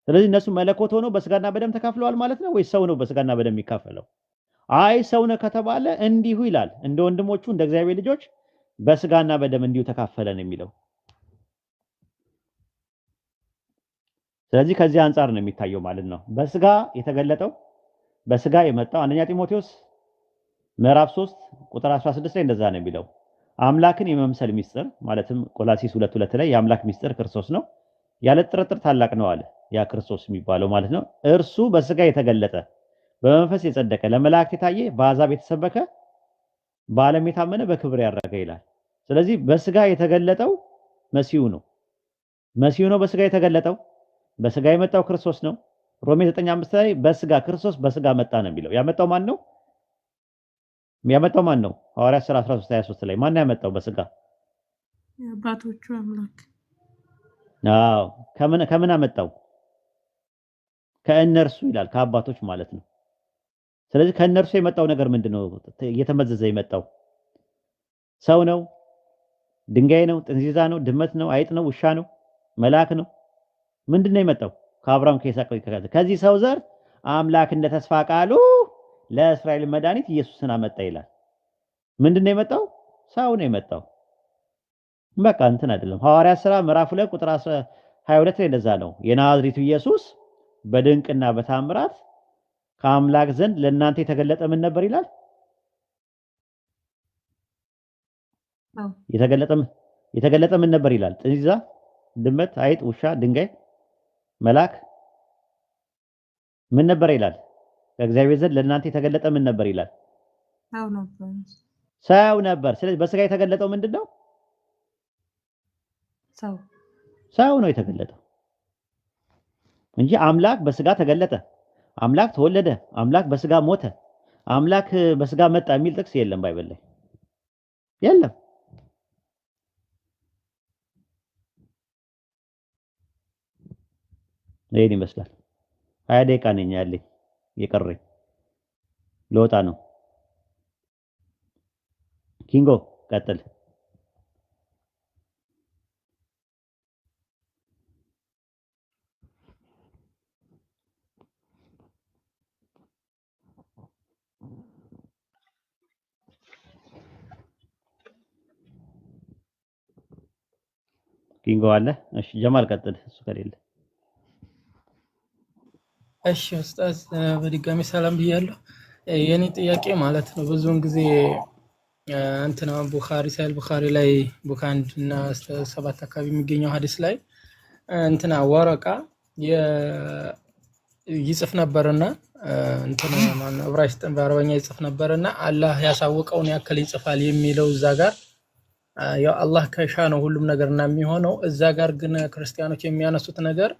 ስለዚህ እነሱ መለኮት ሆኖ በስጋና በደም ተካፍለዋል ማለት ነው ወይ ሰው ነው በስጋና በደም የሚካፈለው? አይ ሰው ነው ከተባለ እንዲሁ ይላል እንደ ወንድሞቹ እንደ እግዚአብሔር ልጆች በስጋና በደም እንዲሁ ተካፈለ ነው የሚለው። ስለዚህ ከዚህ አንፃር ነው የሚታየው ማለት ነው። በስጋ የተገለጠው በስጋ የመጣው አንደኛ ጢሞቴዎስ ምዕራፍ 3:16 ላይ እንደዛ ነው የሚለው። አምላክን የመምሰል ሚስጥር ማለትም ቆላሲስ 2:2 ላይ የአምላክ ሚስጥር ክርስቶስ ነው፣ ያለ ጥርጥር ታላቅ ነው አለ። ያ ክርስቶስ የሚባለው ማለት ነው። እርሱ በስጋ የተገለጠ በመንፈስ የጸደቀ ለመላእክት የታየ በአሕዛብ የተሰበከ በዓለም የታመነ በክብር ያረገ ይላል። ስለዚህ በስጋ የተገለጠው መሲሁ ነው። መሲሁ ነው በስጋ የተገለጠው። በስጋ የመጣው ክርስቶስ ነው። ሮሜ 9:5 ላይ በስጋ ክርስቶስ በስጋ መጣ ነው የሚለው። ያመጣው ማን ነው? ማን ነው? ሐዋርያት ሥራ 13:23 ላይ ማን ያመጣው በስጋ? የአባቶቹ አምላክ። አዎ ከምን አመጣው? ከእነርሱ ይላል፣ ከአባቶች ማለት ነው። ስለዚህ ከእነርሱ የመጣው ነገር ምንድነው? እየተመዘዘ የመጣው ሰው ነው? ድንጋይ ነው? ጥንዚዛ ነው? ድመት ነው? አይጥ ነው? ውሻ ነው? መልአክ ነው? ምንድነው የመጣው? ከአብርሃም ከይስሐቅ ከዚህ ሰው ዘር አምላክ እንደ ተስፋ ቃሉ ለእስራኤል መድኃኒት ኢየሱስን አመጣ ይላል። ምንድነው የመጣው? ሰው ነው የመጣው። በቃ እንትን አይደለም። ሐዋርያት ሥራ ምዕራፍ 2 ቁጥር 22 ላይ እንደዛ ነው። የናዝሬቱ ኢየሱስ በድንቅና በታምራት ከአምላክ ዘንድ ለእናንተ የተገለጠ ምን ነበር ይላል? የተገለጠ ምን ነበር ይላል? ጥንዚዛ፣ ድመት፣ አይጥ፣ ውሻ፣ ድንጋይ፣ መልአክ ምን ነበር ይላል? ከእግዚአብሔር ዘንድ ለእናንተ የተገለጠ ምን ነበር ይላል? ሰው ነበር። ስለዚህ በስጋ የተገለጠው ምንድነው? ሰው ነው የተገለጠው እንጂ አምላክ በስጋ ተገለጠ፣ አምላክ ተወለደ፣ አምላክ በስጋ ሞተ፣ አምላክ በስጋ መጣ የሚል ጥቅስ የለም ባይብል ላይ የለም። ይሄን ይመስላል። 20 ደቂቃ ነኝ ያለኝ የቀረኝ ለወጣ ነው። ኪንጎ ቀጥል። ኪንጎ አለ? እሺ ጀማል ቀጥል እሱ ከሌለ። እሺ ኡስታዝ በድጋሚ ሰላም ብያለሁ። የኔ ጥያቄ ማለት ነው ብዙውን ጊዜ እንትና ቡኻሪ ሳይል ቡኻሪ ላይ ቡክ 1 እና 7 አካባቢ የሚገኘው ሐዲስ ላይ እንትና ወረቃ ይጽፍ ነበርና እንትና ማን ዕብራይስጥን በአረበኛ ይጽፍ ነበርና አላህ ያሳወቀውን ያክል ይጽፋል የሚለው እዛ ጋር ያው አላህ ከሻ ነው ሁሉም ነገርና የሚሆነው። እዛ ጋር ግን ክርስቲያኖች የሚያነሱት ነገር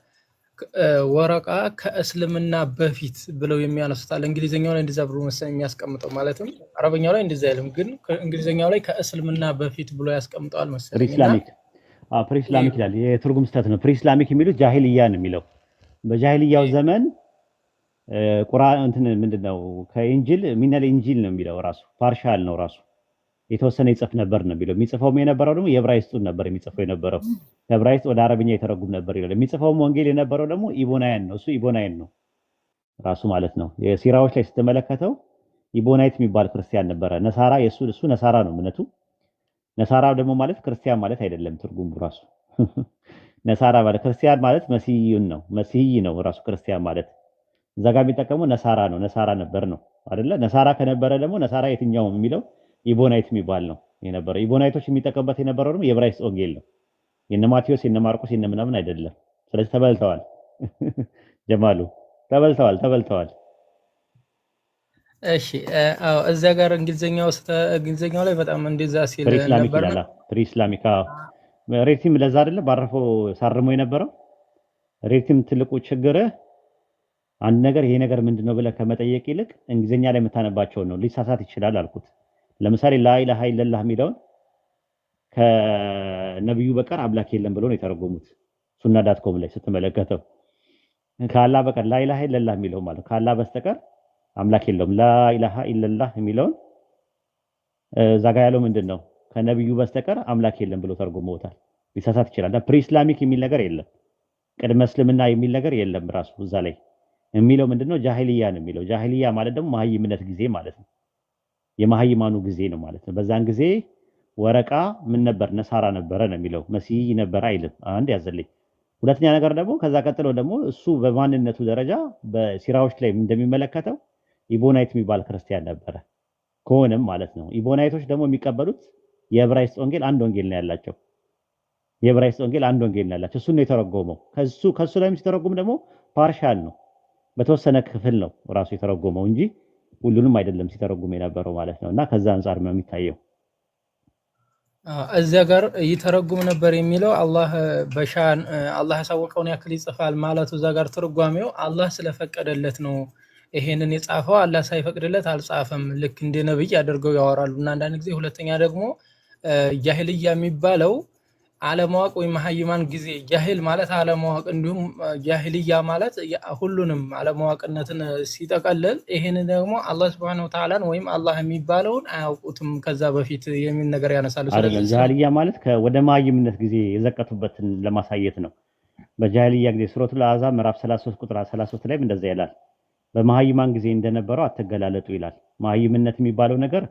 ወረቃ ከእስልምና በፊት ብለው የሚያነሱት አለ። እንግሊዘኛው ላይ እንደዛ ብሎ መሰለኝ የሚያስቀምጠው፣ ማለትም አረበኛው ላይ እንደዛ አይልም፣ ግን እንግሊዘኛው ላይ ከእስልምና በፊት ብሎ ያስቀምጠዋል መሰለኝ። ፕሪስላሚክ ይላል። የትርጉም ስህተት ነው። ፕሪስላሚክ የሚሉት ጃሂልያ ነው የሚለው። በጃሂልያው ዘመን ቁርአን እንትን ምንድነው ከኢንጂል ሚነል ኢንጂል ነው የሚለው። ራሱ ፓርሻል ነው ራሱ የተወሰነ ይጽፍ ነበር ነው የሚለው። የሚጽፈውም የነበረው ደግሞ የዕብራይስጡን ነበር የሚጽፈው የነበረው። ከዕብራይስጥ ወደ አረብኛ የተረጉም ነበር ይላል። የሚጽፈውም ወንጌል የነበረው ደግሞ ኢቦናያን ነው። እሱ ኢቦናያን ነው ራሱ ማለት ነው። የሲራዎች ላይ ስትመለከተው ኢቦናይት የሚባል ክርስቲያን ነበረ። ነሳራ እሱ ነሳራ ነው እምነቱ። ነሳራ ደግሞ ማለት ክርስቲያን ማለት አይደለም ትርጉሙ ራሱ። ነሳራ ማለት ክርስቲያን ማለት መሲህን ነው። መሲህ ነው ራሱ ክርስቲያን ማለት። እዛ ጋር የሚጠቀመው ነሳራ ነው። ነሳራ ነበር ነው አይደለ? ነሳራ ከነበረ ደግሞ ነሳራ የትኛው የሚለው ኢቦናይት የሚባል ነው የነበረው። ኢቦናይቶች የሚጠቀሙበት የነበረው ደግሞ የዕብራይስጥ ወንጌል ነው። የነ ማቴዎስ የነ ማርቆስ የነ ምናምን አይደለም። ስለዚህ ተበልተዋል። ጀማሉ ተበልተዋል። እሺ አዎ እዛ ጋር እንግሊዘኛው ላይ በጣም እንደዛ ሲል ነበር። ፕሪስላሚክ ሬቲም ለዛ አይደለ ባረፈው ሳርሞ የነበረው ሬቲም ትልቁ ችግር አንድ ነገር ይሄ ነገር ምንድነው ብለህ ከመጠየቅ ይልቅ እንግሊዘኛ ላይ የምታነባቸው ነው ሊሳሳት ይችላል አልኩት። ለምሳሌ ላኢላሃ ኢለላህ የሚለውን ከነብዩ በቀር አምላክ የለም ብሎ ነው የተረጎሙት። ሱና.com ላይ ስትመለከተው ከአላህ በቀር ላኢላሃ ኢለላህ የሚለው ማለት ከአላህ በስተቀር አምላክ የለውም። ላኢላሃ ኢለላህ የሚለውን እዛ ጋር ያለው ምንድነው ከነብዩ በስተቀር አምላክ የለም ብሎ ተርጎመውታል። ሊሳሳት ይችላል። ፕሪስላሚክ የሚል ነገር የለም። ቅድመ እስልምና የሚል ነገር የለም። ራሱ እዛ ላይ የሚለው ምንድነው ጃሂልያ ነው የሚለው። ጃሂልያ ማለት ደግሞ መሀይምነት ጊዜ ማለት ነው። የመሀይማኑ ጊዜ ነው ማለት ነው። በዛን ጊዜ ወረቃ ምን ነበር? ነሳራ ነበረ ነው የሚለው። መሲህ ነበረ አይልም። አንድ ያዘልኝ። ሁለተኛ ነገር ደግሞ ከዛ ቀጥሎ ደግሞ እሱ በማንነቱ ደረጃ በሲራዎች ላይ እንደሚመለከተው ኢቦናይት የሚባል ክርስቲያን ነበረ ከሆነም ማለት ነው። ኢቦናይቶች ደግሞ የሚቀበሉት የዕብራይስጥ ወንጌል አንድ ወንጌል ነው ያላቸው። የዕብራይስጥ ወንጌል አንድ ወንጌል ነው ያላቸው። እሱን ነው የተረጎመው። ከሱ ላይም ሲተረጉም ደግሞ ፓርሻል ነው፣ በተወሰነ ክፍል ነው ራሱ የተረጎመው እንጂ ሁሉንም አይደለም ሲተረጉም የነበረው ማለት ነው። እና ከዛ አንፃር ነው የሚታየው። እዚያ ጋር ይተረጉም ነበር የሚለው አላህ በሻን አላህ ያሳወቀውን ያክል ይጽፋል ማለቱ እዛ ጋር ትርጓሜው አላህ ስለፈቀደለት ነው ይሄንን የጻፈው፣ አላህ ሳይፈቅድለት አልጻፈም። ልክ እንደ ነብይ አድርገው ያወራሉ። እና አንዳንድ ጊዜ ሁለተኛ ደግሞ ጃሂልያ የሚባለው አለማወቅ ወይ መሀይማን ጊዜ ጃሂል ማለት አለማወቅ፣ እንዲሁም ጃሂልያ ማለት ሁሉንም አለማወቅነትን ሲጠቀልል፣ ይሄን ደግሞ አላህ Subhanahu Wa Ta'ala ወይም አላህ የሚባለውን አያውቁትም ከዛ በፊት የሚል ነገር ያነሳሉ። ስለዚህ ጃሂልያ ማለት ወደ መሀይምነት ጊዜ የዘቀቱበትን ለማሳየት ነው። በጃሂልያ ጊዜ ሱረቱል አሕዛብ ምዕራፍ 33 ቁጥር 33 ላይ እንደዛ ይላል፣ በመሀይማን ጊዜ እንደነበረው አትገላለጡ ይላል። መሀይምነት የሚባለው ነገር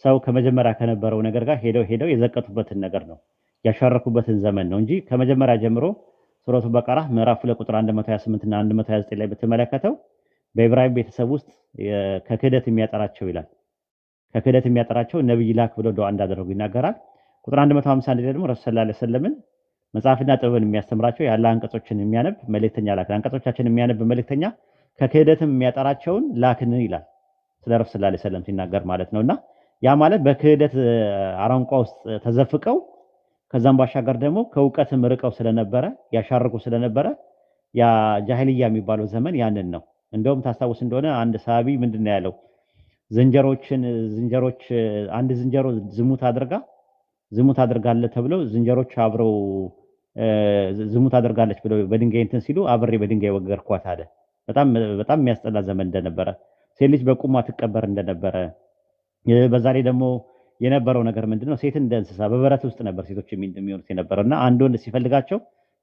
ሰው ከመጀመሪያ ከነበረው ነገር ጋር ሄደው የዘቀቱበትን ነገር ነው፣ ያሻረኩበትን ዘመን ነው እንጂ ከመጀመሪያ ጀምሮ ሱረቱ በቀራ ምዕራፍ 2 ቁጥር 128 እና 129 ላይ በተመለከተው በኢብራሂም ቤተሰብ ውስጥ ከክህደት የሚያጠራቸው ይላል። ከክህደት የሚያጠራቸው ነብይ ላክ ብለው ዱዓ እንዳደረጉ ይናገራል። ቁጥር 151 ላይ ደግሞ ረሱል ሰለላሁ ዐለይሂ ወሰለም መጽሐፍና ጥበብን የሚያስተምራቸው ያለ አንቀጾችን የሚያነብ መልእክተኛ ላክ፣ አንቀጾቻችን የሚያነብ መልእክተኛ ከክህደትም የሚያጠራቸውን ላክን ይላል ስለ ረሱል ሰለላሁ ዐለይሂ ወሰለም ሲናገር ማለት ነውና ያ ማለት በክህደት አረንቋ ውስጥ ተዘፍቀው ከዛም ባሻገር ደግሞ ከእውቀትም ርቀው ስለነበረ ያሻርኩ ስለነበረ ያ ጃሂልያ የሚባለው ዘመን ያንን ነው። እንደውም ታስታውስ እንደሆነ አንድ ሰሃቢ ምንድነው ያለው? ዝንጀሮች አንድ ዝንጀሮ ዝሙት አድርጋለች ተብለው ዝንጀሮች አብረው ዝሙት አድርጋለች ብለው በድንጋይ እንትን ሲሉ አብሬ በድንጋይ ወገርኳት አለ። በጣም የሚያስጠላ ዘመን እንደነበረ፣ ሴት ልጅ በቁሟ ትቀበር እንደነበረ፣ በዛ ላይ ደግሞ የነበረው ነገር ምንድነው? ሴት እንደ እንስሳ በበረት ውስጥ ነበር ሴቶች የሚሆኑት የነበረውና አንድ ወንድ ሲፈልጋቸው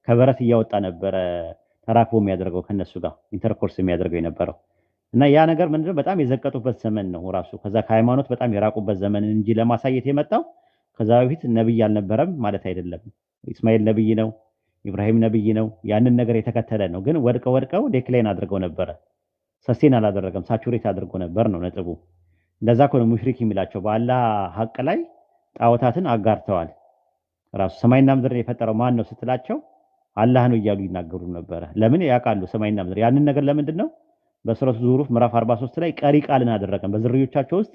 ከበረት እያወጣ ነበረ ተራክቦ የሚያደርገው ከነሱ ጋር ኢንተርኮርስ የሚያደርገው የነበረው እና ያ ነገር ምንድነው? በጣም የዘቀጡበት ዘመን ነው ራሱ። ከዛ ከሃይማኖት በጣም የራቁበት ዘመን እንጂ ለማሳየት የመጣው ከዛ በፊት ነብይ አልነበረም ማለት አይደለም። ኢስማኤል ነብይ ነው፣ ኢብራሂም ነብይ ነው። ያንን ነገር የተከተለ ነው። ግን ወድቀው ዴክላይን አድርገው ነበረ። ሰስቴን አላደረገም፣ ሳቹሬት አድርጎ ነበር ነው ነጥቡ። እንደዛ ከሆነ ሙሽሪክ የሚላቸው በአላህ ሐቅ ላይ ጣዖታትን አጋርተዋል። ራሱ ሰማይና ምድርን የፈጠረው ማን ነው ስትላቸው አላህ ነው እያሉ ይናገሩ ነበረ። ለምን ያውቃሉ? ሰማይና ምድር ያንን ነገር ለምንድነው? በሱረቱ ዙሩፍ ምዕራፍ 43 ላይ ቀሪ ቃልን አደረገን፣ በዝርዮቻቸው ውስጥ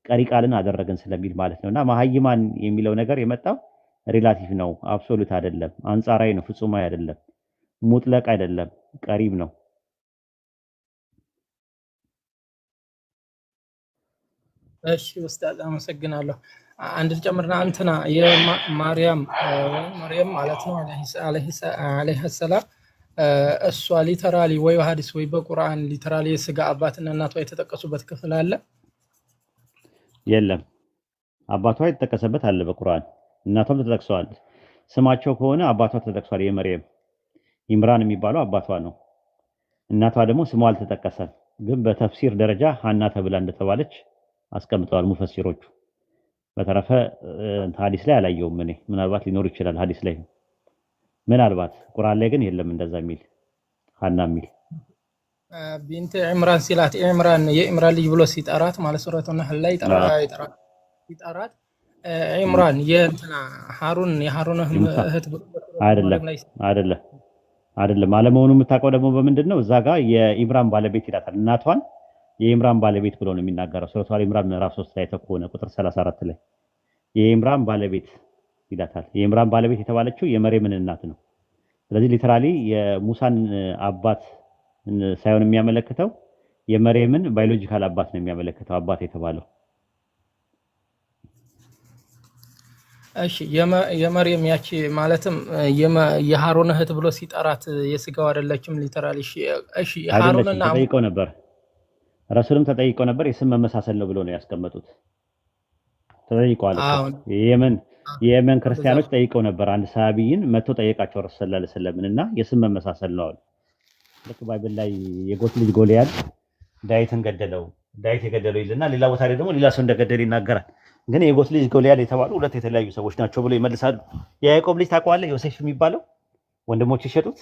ቀሪ ቃልን አደረገን ስለሚል ማለት ነውና መሀይማን የሚለው ነገር የመጣው ሪላቲቭ ነው፣ አብሶሉት አይደለም፣ አንጻራዊ ነው፣ ፍጹማዊ አይደለም፣ ሙጥለቅ አይደለም፣ ቀሪብ ነው። እሺ ኡስታዝ አመሰግናለሁ። አንድ ልጨምርና እንትና የማርያም ማለት ነው አለይሂ ሰላም እሷ ሊተራሊ ወይ በሐዲስ ወይ በቁርአን ሊተራሊ የስጋ አባትና እናቷ የተጠቀሱበት ክፍል አለ? የለም። አባቷ የተጠቀሰበት አለ በቁርአን፣ እናቷም ተጠቅሰዋል። ስማቸው ከሆነ አባቷ ተጠቅሷል። የመርየም ኢምራን የሚባለው አባቷ ነው። እናቷ ደግሞ ስሟ አልተጠቀሰም። ግን በተፍሲር ደረጃ ሐና ተብላ እንደተባለች አስቀምጠዋል ሙፈሲሮቹ። በተረፈ ሐዲስ ላይ አላየውም እኔ። ምናልባት ሊኖር ይችላል ሐዲስ ላይ ምናልባት፣ ቁርአን ላይ ግን የለም እንደዛ የሚል ሐና የሚል። ቢንት ኢምራን ሲላት ኢምራን የኢምራን ልጅ ብሎ ሲጠራት ማለት ሱረቱ ነህል ላይ ሲጠራት ኢምራን የእንትና የሃሩን እህት አይደለም አለመሆኑ የምታውቀው ደግሞ በምንድን ነው? እዛ ጋር የኢምራን ባለቤት ይላታል። እናቷን የኢምራን ባለቤት ብሎ ነው የሚናገረው። ሱረቱ አሊ ኢምራን ምዕራፍ 3 ላይ ተኮነ ቁጥር 34 ላይ የኢምራን ባለቤት ይላታል። የኢምራን ባለቤት የተባለችው የመርየምን እናት ነው። ስለዚህ ሊተራሊ የሙሳን አባት ሳይሆን የሚያመለክተው የመርየምን ባዮሎጂካል አባት ነው የሚያመለክተው አባት የተባለው። እሺ የመርየም ያቺ ማለትም የሃሩን እህት ብሎ ሲጠራት የስጋው አይደለችም ሊተራሊ። እሺ ሃሩንና ተጠይቀው ነበር፣ ረሱልም ተጠይቀው ነበር። የስም መመሳሰል ነው ብሎ ነው ያስቀመጡት። ተጠይቀዋል። የየመን ክርስቲያኖች ጠይቀው ነበር። አንድ ሰሃቢይን መጥቶ ጠየቃቸው ረሱል ሰለላሁ ዐለይሂ ወሰለም እና የስም መመሳሰል ነው አሉ። ልክ ባይብል ላይ የጎት ልጅ ጎልያድ ዳዊትን ገደለው፣ ዳዊት የገደለው ይልና ሌላ ቦታ ላይ ደግሞ ሌላ ሰው እንደገደለ ይናገራል። ግን የጎት ልጅ ጎልያድ የተባሉ ሁለት የተለያዩ ሰዎች ናቸው ብሎ ይመልሳሉ። የያዕቆብ ልጅ ታውቀዋለህ? ዮሴፍ የሚባለው ወንድሞቹ ይሸጡት።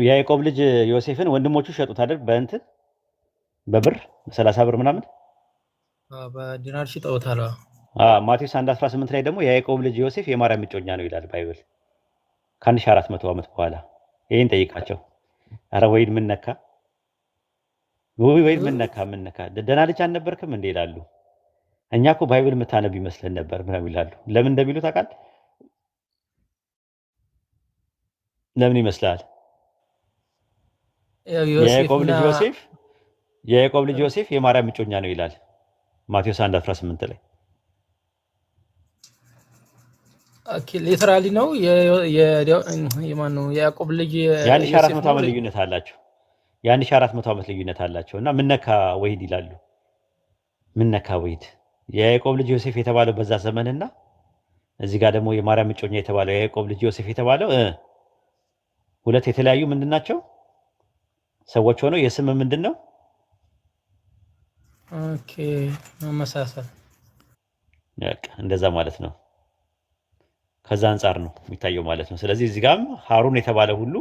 የያዕቆብ ልጅ ዮሴፍን ወንድሞቹ ሸጡት አይደል? በእንትን በብር 30 ብር ምናምን በዲናር ሽጠውታል። ማቴዎስ 1:18 ላይ ደግሞ የያዕቆብ ልጅ ዮሴፍ የማርያም እጮኛ ነው ይላል ባይብል። ከ1400 ዓመት በኋላ ይሄን ጠይቃቸው። አረ ወይድ ምን ነካ? ወይድ ምን ነካ? ደህና ልጅ አልነበርክም እንዴ ይላሉ። እኛ እኮ ባይብል የምታነብ ይመስለን ነበር ምናምን ይላሉ። ለምን እንደሚሉ ታውቃለህ? ለምን ይመስላል? የያዕቆብ ልጅ ዮሴፍ የማርያም እጮኛ ነው ይላል ማቴዎስ 1:18 ላይ። ኦኬ ሊተራሊ ነው የማን ነው? የያዕቆብ ልጅ የ1400 ዓመት ልዩነት አላቸው። የ1400 ዓመት ልዩነት አላቸው እና ምን ነካ ወሂድ ይላሉ። ምን ነካ ወሂድ? የያዕቆብ ልጅ ዮሴፍ የተባለው በዛ ዘመንና እዚህ ጋር ደግሞ የማርያም እጮኛ የተባለው የያዕቆብ ልጅ ዮሴፍ የተባለው ሁለት የተለያዩ ምንድናቸው ሰዎች ሆነው የስም ምንድነው? ኦኬ መመሳሰል በቃ እንደዛ ማለት ነው። ከዛ አንፃር ነው የሚታየው ማለት ነው። ስለዚህ እዚህ ጋርም ሃሩን የተባለ ሁሉ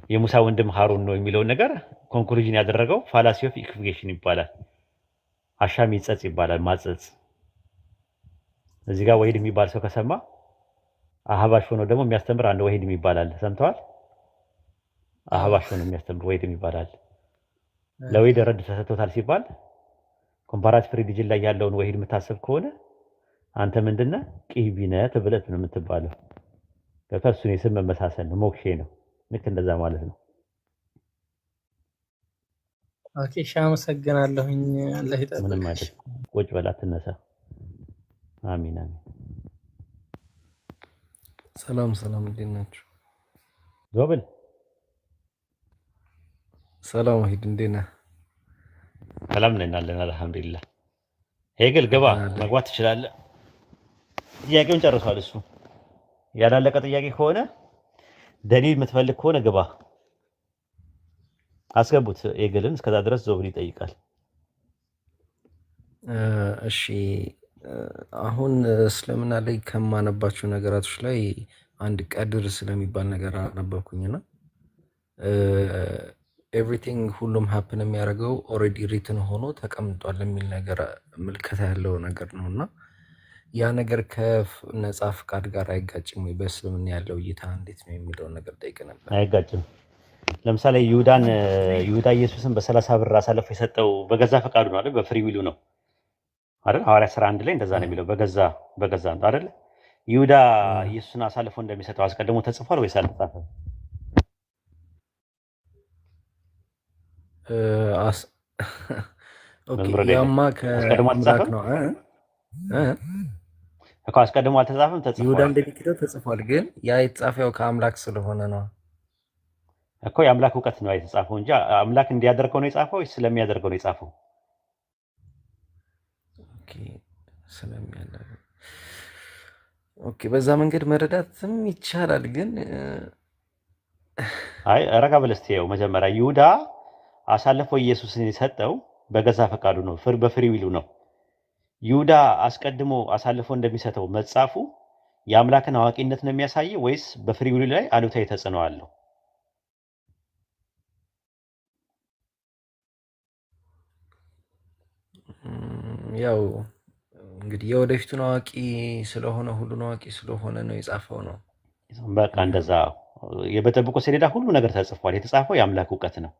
የሙሳ ወንድም ሃሩን ነው የሚለውን ነገር ኮንክሉዥን ያደረገው ፋላሲ ኦፍ ኢኩዌሽን ይባላል። አሻሚ ጸጽ ይባላል። ማጸጽ እዚህ ጋር ወሂድ የሚባል ሰው ከሰማ አህባሽ ሆኖ ደግሞ የሚያስተምር አንድ ወሂድ የሚባል አለ። ሰምተዋል? አህባሽ ሆኖ የሚያስተምር ወሂድ የሚባል አለ። ለወሂድ ረድ ተሰጥቶታል ሲባል ኮምፓራቲቭ ሪሊጅን ላይ ያለውን ወሂድ የምታስብ ከሆነ አንተ ምንድነህ ቂቢነ ተብለህ ነው የምትባለው። ከእሱን የስም መመሳሰል ነው፣ ሞክሼ ነው። ልክ እንደዛ ማለት ነው። ኦኬ አመሰግናለሁኝ። አላህ ይጠብቅሽ። ምንም አይደል። ቁጭ በላ ትነሳ። አሚን አሚን። ሰላም ሰላም፣ እንዴት ናችሁ? ዞብል ሰላም ወሂድ፣ እንዴት ነህ? ሰላም ነን አለን አልሐምዱሊላህ። ሄግል ግባ፣ መግባት ትችላለህ። ጥያቄውን ጨርሷል እሱ። ያላለቀ ጥያቄ ከሆነ ደሊል የምትፈልግ ከሆነ ግባ፣ አስገቡት ሄግልን። እስከዛ ድረስ ዞብል ይጠይቃል። እሺ አሁን እስልምና ላይ ከማነባቸው ነገራቶች ላይ አንድ ቀድር ስለሚባል ነገር አነበብኩኝና ኤቭሪቲንግ ሁሉም ሀፕን የሚያደርገው ኦልሬዲ ሪትን ሆኖ ተቀምጧል የሚል ነገር ምልከታ ያለው ነገር ነው እና ያ ነገር ከነጻ ፍቃድ ጋር አይጋጭም ወይ? በእስልምና ያለው እይታ እንዴት ነው የሚለውን ነገር ጠይቅ ነበር። አይጋጭም። ለምሳሌ ይሁዳ ኢየሱስን በ30 ብር አሳልፎ የሰጠው በገዛ ፈቃዱ ነው አይደል? በፍሪ ዊሉ ነው አይደል? ሐዋርያት ሥራ 1 ላይ እንደዛ ነው የሚለው። በገዛ ነው አይደል? ይሁዳ ኢየሱስን አሳልፎ እንደሚሰጠው አስቀድሞ ተጽፏል ወይስ አልተጻፈም? ያማ ከአምላክ ነው እኮ አስቀድሞ አልተጻፈም፣ ተጽፏል። ይሁዳ እንደሚክደው ተጽፏል፣ ግን ያ የተጻፈው ከአምላክ ስለሆነ ነው እኮ። የአምላክ እውቀት ነው የተጻፈው እንጂ አምላክ እንዲያደርገው ነው የጻፈው ወይስ ስለሚያደርገው ነው የጻፈው? ስለሚያደርገው። ኦኬ፣ በዛ መንገድ መረዳትም ይቻላል። ግን አይ ረጋ ብለህ እስኪ ይኸው መጀመሪያ ይሁዳ አሳልፎ ኢየሱስን የሰጠው በገዛ ፈቃዱ ነው፣ በፍሪ ዊሉ ነው። ይሁዳ አስቀድሞ አሳልፎ እንደሚሰጠው መጻፉ የአምላክን አዋቂነት ነው የሚያሳየው ወይስ በፍሪ ዊሉ ላይ አሉታዊ ተጽዕኖ አለው? ያው እንግዲህ የወደፊቱን አዋቂ ስለሆነ ሁሉን አዋቂ ስለሆነ ነው የጻፈው ነው። በቃ እንደዛ የበጠብቆ ሰሌዳ ሁሉ ነገር ተጽፏል። የተጻፈው የአምላክ እውቀት ነው።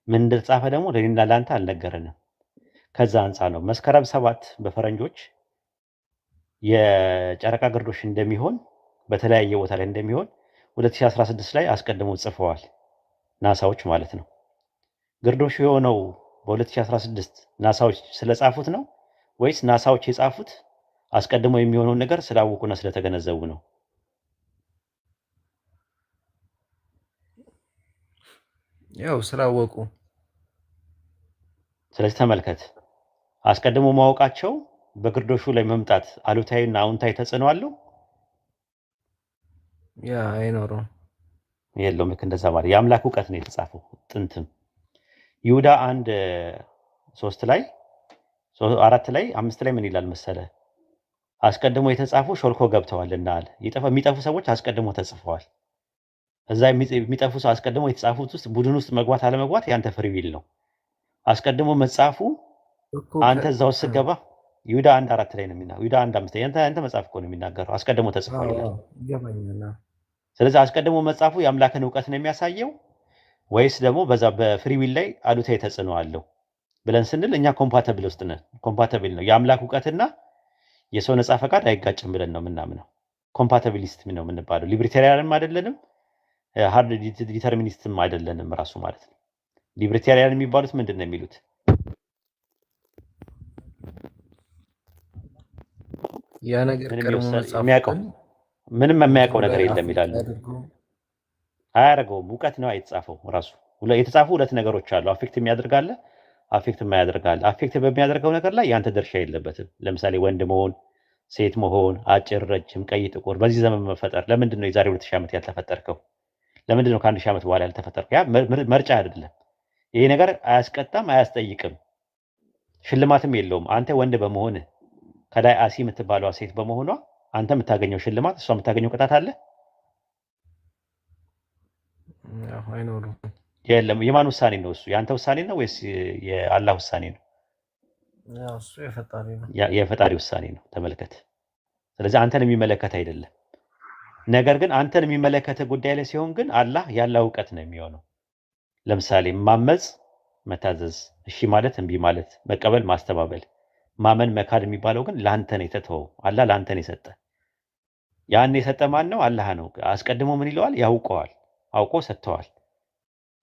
ምን እንደተጻፈ ደግሞ ለኔና ላንተ አልነገረንም። ከዛ አንፃር ነው መስከረም 7 በፈረንጆች የጨረቃ ግርዶሽ እንደሚሆን በተለያየ ቦታ ላይ እንደሚሆን 2016 ላይ አስቀድመው ጽፈዋል፣ ናሳዎች ማለት ነው። ግርዶሹ የሆነው በ2016 ናሳዎች ስለጻፉት ነው ወይስ ናሳዎች የጻፉት አስቀድመው የሚሆነውን ነገር ስላወቁና ስለተገነዘቡ ነው? ያው ስላወቁ። ስለዚህ ተመልከት፣ አስቀድሞ ማወቃቸው በግርዶሹ ላይ መምጣት አሉታዊና አዎንታዊ ተጽዕኖ አለው? ያ አይኖረው የለውም። ልክ እንደዛ ማለት የአምላክ እውቀት ነው የተጻፈው ጥንትም። ይሁዳ 1:3 ላይ 4 ላይ 5 ላይ ምን ይላል መሰለ? አስቀድሞ የተጻፉ ሾልኮ ገብተዋልና አለ። የሚጠፉ ሰዎች አስቀድሞ ተጽፈዋል። እዛ የሚጠፉ ሰው አስቀድሞ የተጻፉት ውስጥ ቡድን ውስጥ መግባት አለመግባት ያንተ ፍሪ ዊል ነው። አስቀድሞ መጻፉ አንተ እዛው ስትገባ ይሁዳ 1:4 ላይ ነው የሚናገረው። ይሁዳ 1:5 ያንተ መጽሐፍ እኮ ነው የሚናገረው። አስቀድሞ ተጽፏል ይላል። ይገባኛል። ስለዚህ አስቀድሞ መጽሐፉ የአምላክን እውቀት ነው የሚያሳየው ወይስ ደግሞ በዛ በፍሪ ዊል ላይ አሉታዊ ተጽዕኖ አለው ብለን ስንል እኛ ኮምፓተብል ውስጥ ነን። ኮምፓተብል ነው የአምላክ እውቀትና የሰው ነጻ ፈቃድ አይጋጭም ብለን ነው የምናምነው። ኮምፓታቢሊስት ነው የምንባለው። ሊብርቴሪያንም አይደለንም፣ ሃርድ ዲተርሚኒስትም አይደለንም ራሱ ማለት ነው። ሊብርቴሪያን የሚባሉት ምንድን ነው የሚሉት? ያ ነገር ምንም የሚያውቀው ነገር የለም ይላሉ። አያደርገውም። እውቀት ነው የተጻፈው ራሱ። የተጻፉ ሁለት ነገሮች አሉ። አፌክት የሚያደርጋለ፣ አፌክት የማያደርጋለ። አፌክት በሚያደርገው ነገር ላይ ያንተ ድርሻ የለበትም። ለምሳሌ ወንድ መሆን፣ ሴት መሆን፣ አጭር፣ ረጅም፣ ቀይ፣ ጥቁር፣ በዚህ ዘመን መፈጠር። ለምንድን ነው የዛሬ 2000 ዓመት ያልተፈጠርከው? ለምንድን ነው ከ1000 ዓመት በኋላ ያልተፈጠርከው? ያ ምርጫ አይደለም። ይሄ ነገር አያስቀጣም፣ አያስጠይቅም፣ ሽልማትም የለውም። አንተ ወንድ በመሆን ከላይ አሲ የምትባለው ሴት በመሆኗ አንተ የምታገኘው ሽልማት፣ እሷ የምታገኘው ቅጣት አለ? አይኖርም። የለም። የማን ውሳኔ ነው እሱ? የአንተ ውሳኔ ነው ወይስ የአላህ ውሳኔ ነው? እሱ የፈጣሪ ነው። የፈጣሪ ውሳኔ ነው። ተመልከት። ስለዚህ አንተን የሚመለከት አይደለም። ነገር ግን አንተን የሚመለከት ጉዳይ ላይ ሲሆን ግን አላህ ያለ እውቀት ነው የሚሆነው። ለምሳሌ ማመጽ፣ መታዘዝ፣ እሺ ማለት፣ እምቢ ማለት፣ መቀበል፣ ማስተባበል፣ ማመን፣ መካድ የሚባለው ግን ለአንተ ነው የተተወው። አላህ ለአንተ ነው የሰጠ። ያን የሰጠ ማን ነው? አላህ ነው። አስቀድሞ ምን ይለዋል? ያውቀዋል። አውቆ ሰጥተዋል።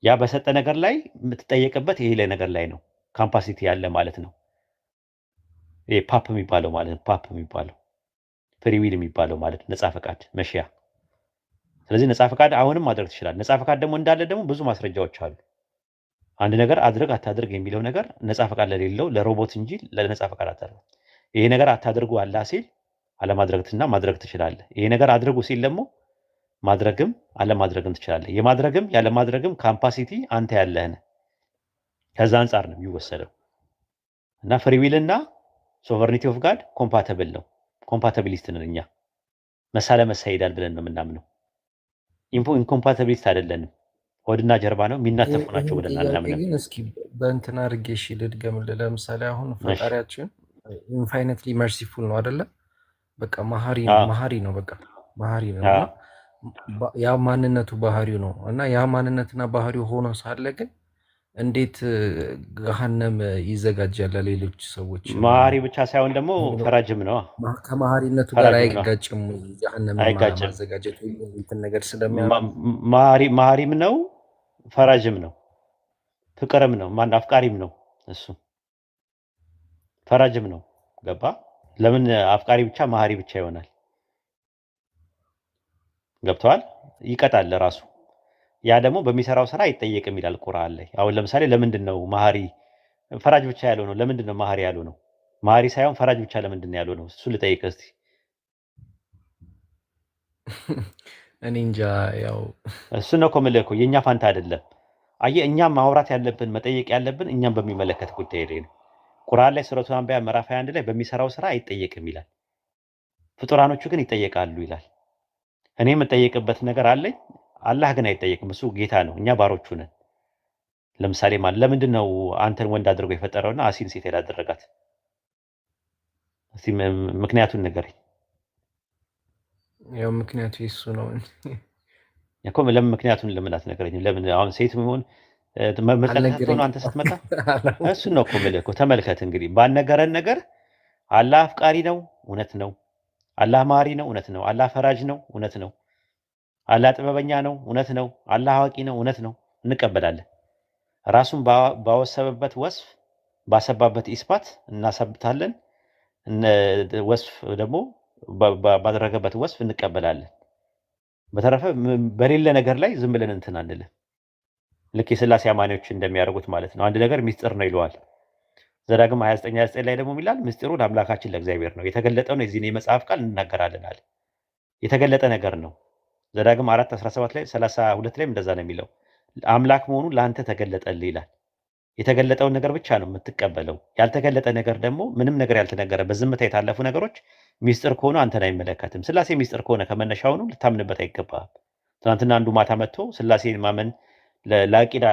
ያ በሰጠ ነገር ላይ የምትጠየቅበት ይሄ ላይ ነገር ላይ ነው። ካምፓሲቲ ያለ ማለት ነው። ይሄ ፓፕ የሚባለው ማለት ነው። ፓፕ የሚባለው ፍሪ ዊል የሚባለው ማለት ነፃ ፈቃድ መሽያ። ስለዚህ ነፃ ፈቃድ አሁንም ማድረግ ትችላለህ። ነፃ ፈቃድ ደግሞ እንዳለ ደግሞ ብዙ ማስረጃዎች አሉ። አንድ ነገር አድርግ አታድርግ የሚለው ነገር ነፃ ፈቃድ ለሌለው ለሮቦት እንጂ ለነፃ ፈቃድ አታድርግ። ይሄ ነገር አታድርጉ አላህ ሲል አለማድረግትና ማድረግ ትችላለህ። ይሄ ነገር አድርጉ ሲል ደግሞ ማድረግም አለማድረግም ትችላለህ። የማድረግም ያለማድረግም ካምፓሲቲ አንተ ያለህ ነህ። ከዛ አንጻር ነው የሚወሰደው እና ፍሪ ዊል እና ሶቨርኒቲ ኦፍ ጋድ ኮምፓተብል ነው። ኮምፓታቢሊስት ነን እኛ። መሳ ለመሳ ይሄዳል ብለን ነው የምናምነው። ኢንኮምፓታቢሊስት አይደለንም። ሆድና ጀርባ ነው የሚናተፉ ናቸው ብለን አናምንም። ግን እስኪ በእንትና አድርጌ እሺ ልድገምልህ። ለምሳሌ አሁን ፈጣሪያችን ኢንፋይነትሊ መርሲፉል ነው አይደለ? በቃ መሀሪ ነው። በቃ መሀሪ ነው። ያ ማንነቱ ባህሪው ነው እና ያ ማንነትና ባህሪው ሆኖ ሳለ ግን እንዴት ገሃነም ይዘጋጃል ለሌሎች ሰዎች? መሀሪ ብቻ ሳይሆን ደግሞ ፈራጅም ነው። ከመሀሪነቱ ጋር አይጋጭም። ገሃነም ማዘጋጀት እንትን ነገር መሀሪም ነው፣ ፈራጅም ነው፣ ፍቅርም ነው፣ ማን አፍቃሪም ነው። እሱ ፈራጅም ነው። ገባ? ለምን አፍቃሪ ብቻ መሀሪ ብቻ ይሆናል? ገብተዋል? ይቀጣል ራሱ። ያ ደግሞ በሚሰራው ስራ አይጠየቅም ይላል ቁርአን ላይ። አሁን ለምሳሌ ለምንድን ነው መሀሪ ፈራጅ ብቻ ያለው ነው? ለምንድን ነው መሀሪ ያለው ነው? መሀሪ ሳይሆን ፈራጅ ብቻ ለምንድን ነው ያለው ነው? እሱ ልጠይቅህ እስቲ። እኔ እንጃ። ያው እሱ ነው እኮ የምልህ እኮ የእኛ ፋንታ አይደለም። አየህ፣ እኛም ማውራት ያለብን መጠየቅ ያለብን እኛም በሚመለከት ጉዳይ ላይ ነው። ቁርአን ላይ ሱረቱ አንቢያ ምዕራፍ 21 ላይ በሚሰራው ስራ አይጠየቅም ይላል። ፍጡራኖቹ ግን ይጠየቃሉ ይላል። እኔ የምጠየቅበት ነገር አለኝ፣ አላህ ግን አይጠየቅም። እሱ ጌታ ነው፣ እኛ ባሮቹ ነን። ለምሳሌ ማለት ለምንድን ነው አንተን ወንድ አድርጎ የፈጠረውና አሲን ሴት ያላደረጋት? እስቲ ምክንያቱን ንገረኝ። ያው ምክንያቱ እሱ ነው እኮ። ለምን ምክንያቱን ለምን አትነግረኝም? ለምን አሁን ሴት ሆን መጥለህ ነው አንተ ስትመጣ? እሱን ነው እኮ የምልህ እኮ። ተመልከት እንግዲህ ባልነገረን ነገር አላህ አፍቃሪ ነው፣ እውነት ነው። አላህ መሀሪ ነው፣ እውነት ነው። አላህ ፈራጅ ነው፣ እውነት ነው። አላህ ጥበበኛ ነው፣ እውነት ነው። አላህ አዋቂ ነው፣ እውነት ነው። እንቀበላለን። ራሱን ባወሰበበት ወስፍ ባሰባበት ኢስባት እናሰብታለን። ወስፍ ደግሞ ባደረገበት ወስፍ እንቀበላለን። በተረፈ በሌለ ነገር ላይ ዝም ብለን እንትን አንልም። ልክ የሥላሴ አማኞች እንደሚያደርጉት ማለት ነው። አንድ ነገር ሚስጥር ነው ይለዋል። ዘዳግም 29 ላይ ደግሞ ይላል ምስጢሩ ለአምላካችን ለእግዚአብሔር ነው፣ የተገለጠው ነው። የዚህን የመጽሐፍ ቃል እንናገራለን አለ። የተገለጠ ነገር ነው። ዘዳግም 4:17 ላይ 32 ላይም እንደዛ ነው የሚለው። አምላክ መሆኑን ለአንተ ተገለጠልህ ይላል። የተገለጠውን ነገር ብቻ ነው የምትቀበለው። ያልተገለጠ ነገር ደግሞ ምንም ነገር ያልተነገረ በዝምታ የታለፉ ነገሮች ሚስጥር ከሆኑ አንተን አይመለከትም። ስላሴ ሚስጥር ከሆነ ከመነሻውኑ ልታምንበት አይገባም። ትናንትና አንዱ ማታ መጥቶ ስላሴን ማመን ለአቂዳ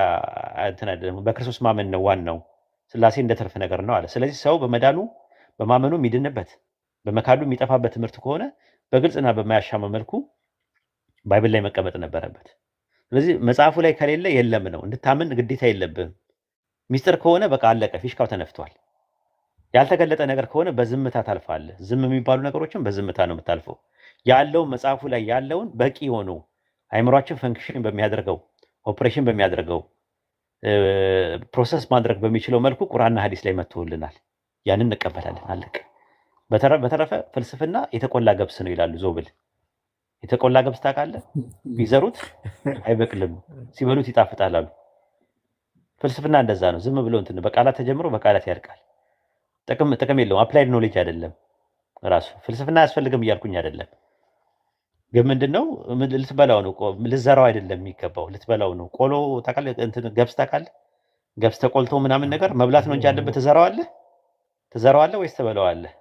እንትን አይደለም፣ በክርስቶስ ማመን ነው ዋናው። ስላሴ እንደ ትርፍ ነገር ነው አለ። ስለዚህ ሰው በመዳኑ በማመኑ የሚድንበት በመካዱ የሚጠፋበት ትምህርት ከሆነ በግልጽና በማያሻማ መልኩ ባይብል ላይ መቀመጥ ነበረበት። ስለዚህ መጽሐፉ ላይ ከሌለ የለም ነው፣ እንድታምን ግዴታ የለብህም። ሚስጥር ከሆነ በቃ አለቀ፣ ፊሽካው ተነፍቷል። ያልተገለጠ ነገር ከሆነ በዝምታ ታልፋለህ። ዝም የሚባሉ ነገሮችን በዝምታ ነው የምታልፈው። ያለውን መጽሐፉ ላይ ያለውን በቂ ሆኖ አይምሯችን ፈንክሽን በሚያደርገው ኦፕሬሽን በሚያደርገው ፕሮሰስ ማድረግ በሚችለው መልኩ ቁርአንና ሐዲስ ላይ መጥቶልናል። ያንን እንቀበላለን። አለቀ። በተረፈ ፍልስፍና የተቆላ ገብስ ነው ይላሉ ዞብል። የተቆላ ገብስ ታውቃለህ? ቢዘሩት አይበቅልም፣ ሲበሉት ይጣፍጣል አሉ። ፍልስፍና እንደዛ ነው። ዝም ብሎ እንትን በቃላት ተጀምሮ በቃላት ያልቃል። ጥቅም የለውም። አፕላይድ ኖሌጅ አይደለም ራሱ። ፍልስፍና አያስፈልግም እያልኩኝ አይደለም፣ ግን ምንድነው ልትበላው ነው፣ ልትዘራው አይደለም የሚገባው፣ ልትበላው ነው። ቆሎ ታውቃለህ? እንትን ገብስ ታውቃለህ? ገብስ ተቆልቶ ምናምን ነገር መብላት ነው እንጂ ያለበት ትዘራዋለህ ወይስ ትበላዋለህ?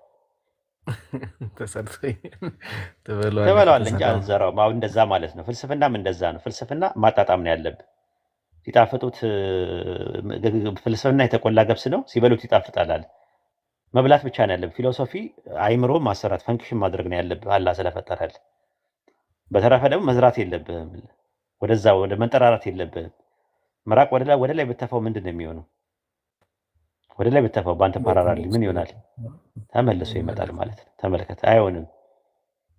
ትበላዋለህ እንጂ አትዘራውም። አሁን እንደዛ ማለት ነው። ፍልስፍናም እንደዛ ነው። ፍልስፍና ማጣጣም ነው ያለብህ። ሲጣፍጡት ፍልስፍና የተቆላ ገብስ ነው፣ ሲበሉት ይጣፍጣል አለ። መብላት ብቻ ነው ያለብህ። ፊሎሶፊ አይምሮ ማሰራት ፈንክሽን ማድረግ ነው ያለብህ አላህ ስለፈጠረልህ። በተረፈ ደግሞ መዝራት የለብህም፣ ወደዛ ወደ መንጠራራት የለብህም። ምራቅ ወደ ላይ ብተፋው ምንድን ነው የሚሆነው? ወደ ላይ ብተፋው በአንተ ፓራራል ምን ይሆናል? ተመልሶ ይመጣል ማለት ነው። ተመልከት፣ አይሆንም።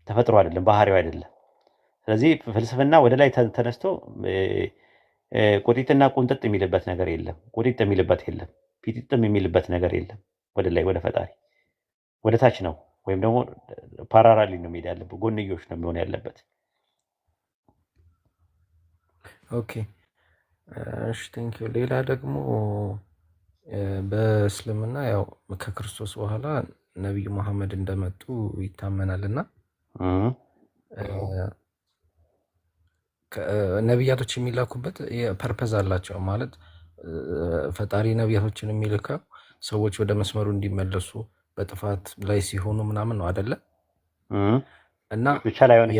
ተፈጥሮ አይደለም፣ ባህሪው አይደለም። ስለዚህ ፍልስፍና ወደ ላይ ተነስቶ ቁጢጥና ቁንጥጥ የሚልበት ነገር የለም። ቁጢጥ የሚልበት የለም። ፒጢጥም የሚልበት ነገር የለም። ወደ ላይ ወደ ፈጣሪ ወደ ታች ነው፣ ወይም ደግሞ ፓራራሊ ነው መሄድ ያለበት፣ ጎንዮሽ ነው የሚሆን ያለበት። ኦኬ እሺ፣ ቴንክ ዩ። ሌላ ደግሞ በእስልምና ያው ከክርስቶስ በኋላ ነቢዩ መሐመድ እንደመጡ ይታመናል እና ነቢያቶች የሚላኩበት ፐርፐዝ አላቸው። ማለት ፈጣሪ ነቢያቶችን የሚልከው ሰዎች ወደ መስመሩ እንዲመለሱ በጥፋት ላይ ሲሆኑ ምናምን ነው አይደለ? እና ብቻ ላይሆን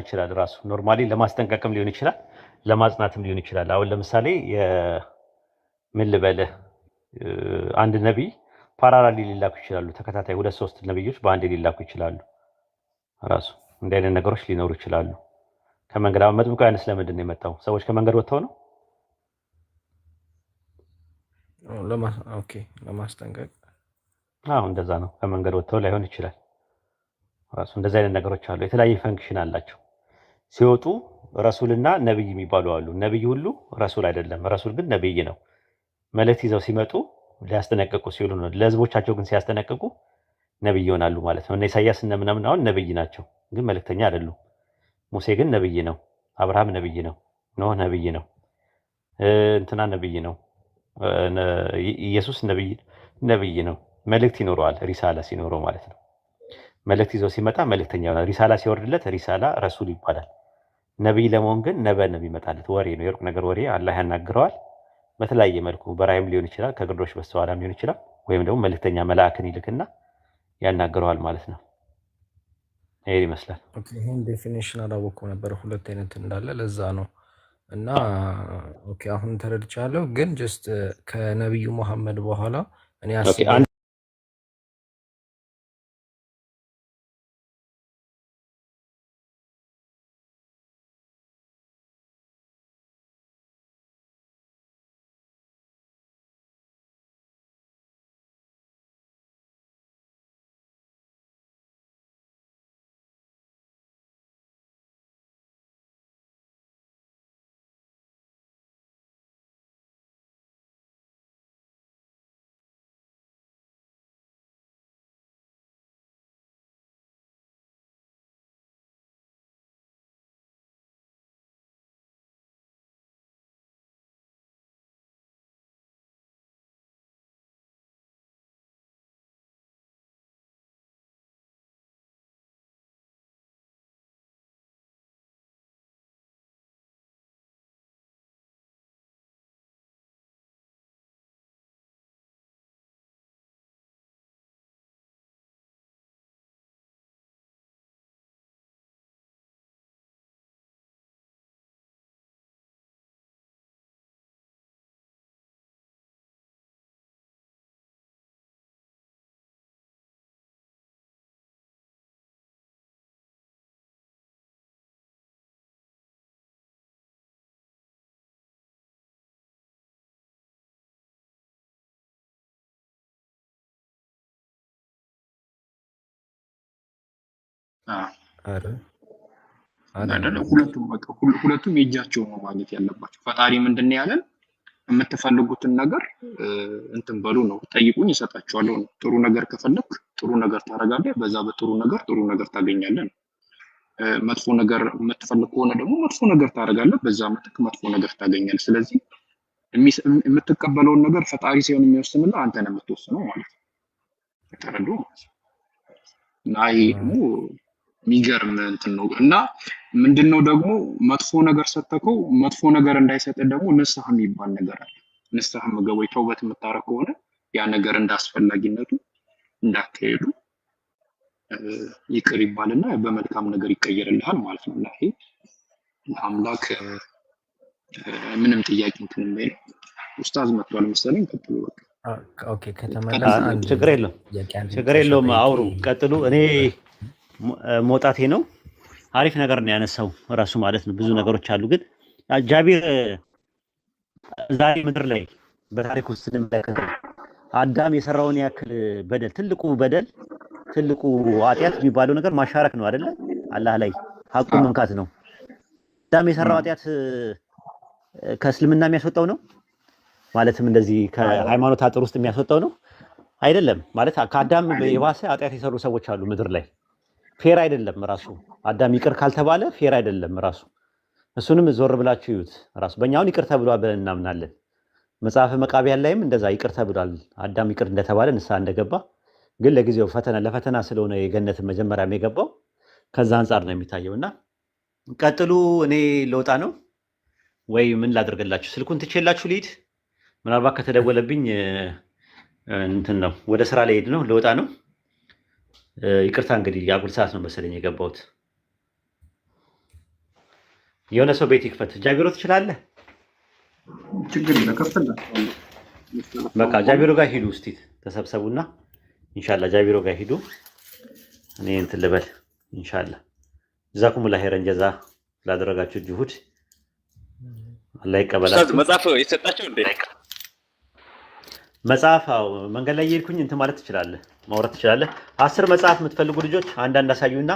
ይችላል። ራሱ ኖርማሊ ለማስጠንቀቅም ሊሆን ይችላል፣ ለማጽናትም ሊሆን ይችላል። አሁን ለምሳሌ ምን ልበልህ፣ አንድ ነቢይ ፓራራሊ ሊላኩ ይችላሉ። ተከታታይ 2-3 ነቢዮች በአንድ ሊላኩ ይችላሉ። ራሱ እንዲህ አይነት ነገሮች ሊኖሩ ይችላሉ። ከመንገድ መጥምቁ ዮሐንስ ለምንድን ነው የመጣው? ሰዎች ከመንገድ ወጥተው ነው? ለማስጠንቀቅ። አዎ እንደዛ ነው። ከመንገድ ወጥተው ላይሆን ይችላል። ራሱ እንደዚህ አይነት ነገሮች አሉ። የተለያየ ፈንክሽን አላቸው። ሲወጡ ረሱልና ነብይ የሚባሉ አሉ። ነብይ ሁሉ ረሱል አይደለም። ረሱል ግን ነብይ ነው። መልእክት ይዘው ሲመጡ ሊያስጠነቅቁ ሲሉ ነው። ለህዝቦቻቸው ግን ሲያስጠነቅቁ ነብይ ይሆናሉ ማለት ነው። እነ ኢሳያስ እነ ምናምን አሁን ነብይ ናቸው፣ ግን መልእክተኛ አይደሉም። ሙሴ ግን ነብይ ነው። አብርሃም ነብይ ነው። ኖህ ነብይ ነው። እንትና ነብይ ነው። ኢየሱስ ነብይ ነው። መልእክት ይኖረዋል። ሪሳላ ሲኖረው ማለት ነው። መልእክት ይዘው ሲመጣ መልእክተኛ ይሆናል። ሪሳላ ሲወርድለት ሪሳላ ረሱል ይባላል። ነብይ ለመሆን ግን ነበ ነው የሚመጣለት። ወሬ ነው፣ የሩቅ ነገር ወሬ አላህ ያናግረዋል በተለያየ መልኩ። በራእይም ሊሆን ይችላል፣ ከግርዶሽ በስተኋላም ሊሆን ይችላል። ወይም ደግሞ መልእክተኛ መልአክን ይልክና ያናግረዋል ማለት ነው። ይሄ ይመስላል። ይሄን ዴፊኒሽን አላወቅኩም ነበር፣ ሁለት አይነት እንዳለ ለዛ ነው። እና ኦኬ አሁን ተረድቻለሁ። ግን ጀስት ከነቢዩ መሐመድ በኋላ እኔ ሁለቱም የእጃቸው ነው ማግኘት ያለባቸው። ፈጣሪ ምንድን ያለን የምትፈልጉትን ነገር እንትን በሉ ነው፣ ጠይቁኝ ይሰጣችኋለሁ ነው። ጥሩ ነገር ከፈለክ ጥሩ ነገር ታደርጋለህ፣ በዛ በጥሩ ነገር ታገኛለህ ነው። መጥፎ ነገር የምትፈልግ ከሆነ ደግሞ መጥፎ ነገር ታደርጋለህ፣ በዛ ምትክ መጥፎ ነገር ታገኛለህ። ስለዚህ የምትቀበለውን ነገር ፈጣሪ ሲሆን የሚወስንልህ አንተ ነው የምትወስነው ማለት ነው። ተረዱ እና ይሄ ደግሞ የሚገርም እንትን ነው። እና ምንድነው ደግሞ መጥፎ ነገር ሰተከው መጥፎ ነገር እንዳይሰጥ ደግሞ ንስሐ የሚባል ነገር አለ። ንስሐ ወይ ተውበት የምታረግ ከሆነ ያ ነገር እንዳስፈላጊነቱ እንዳትሄዱ ይቅር ይባልና በመልካም ነገር ይቀየርልሃል ማለት ነው። እና ይሄ ለአምላክ ምንም ጥያቄ እንትን የማይል ኡስታዝ መጥቷል መሰለኝ። ቀጥሉ በቃ። ኦኬ ከተመለሰ አንድ ችግር የለውም አውሩ፣ ቀጥሉ። እኔ መውጣቴ ነው። አሪፍ ነገር ነው ያነሳው ራሱ ማለት ነው። ብዙ ነገሮች አሉ፣ ግን ጃቢር ዛሬ ምድር ላይ በታሪክ ውስጥ ስንመለከት አዳም የሰራውን ያክል በደል ትልቁ ኃጢአት የሚባለው ነገር ማሻረክ ነው አይደለ? አላህ ላይ ሐቁን መንካት ነው። አዳም የሰራው ኃጢአት ከእስልምና የሚያስወጣው ነው ማለትም እንደዚህ ከሃይማኖት አጥር ውስጥ የሚያስወጣው ነው አይደለም። ማለት ከአዳም የባሰ ኃጢአት የሰሩ ሰዎች አሉ ምድር ላይ። ፌር አይደለም ራሱ አዳም ይቅር ካልተባለ ፌር አይደለም ራሱ። እሱንም ዞር ብላችሁ ይዩት ራሱ። በእኛውን ይቅር ተብሏል ብለን እናምናለን። መጽሐፈ መቃብያን ላይም እንደዛ ይቅር ተብሏል። አዳም ይቅር እንደተባለ ንስሐ እንደገባ፣ ግን ለጊዜው ለፈተና ስለሆነ የገነት መጀመሪያ የገባው ከዛ አንጻር ነው የሚታየው። እና ቀጥሉ። እኔ ለውጣ ነው ወይ ምን ላደርግላችሁ? ስልኩን ትቼላችሁ ልሂድ። ምናልባት ከተደወለብኝ እንትን ነው ወደ ስራ ላይ ሄድ ነው ለውጣ ነው። ይቅርታ እንግዲህ የአጉል ሰዓት ነው መሰለኝ የገባሁት። የሆነ ሰው ቤት ይክፈት። ጃቢሮ ትችላለህ? ችግር የለም ከፍተኛ በቃ ጃቢሮ ጋር ሂዱ እስቲ ተሰብሰቡና ኢንሻአላህ ጃቢሮ ጋር ሂዱ። እኔ እንትን ልበል ኢንሻአላህ። ጀዛኩሙላህ ኸይረን ጀዛ ላደረጋችሁ ጅሁድ አላህ ይቀበላችሁ። መጽሐፍ የሰጣቸው እንዴ? መጽሐፍ መንገድ ላይ እየሄድኩኝ እንትን ማለት ትችላለህ፣ ማውራት ትችላለህ። 10 መጽሐፍ የምትፈልጉ ልጆች አንዳንድ አሳዩና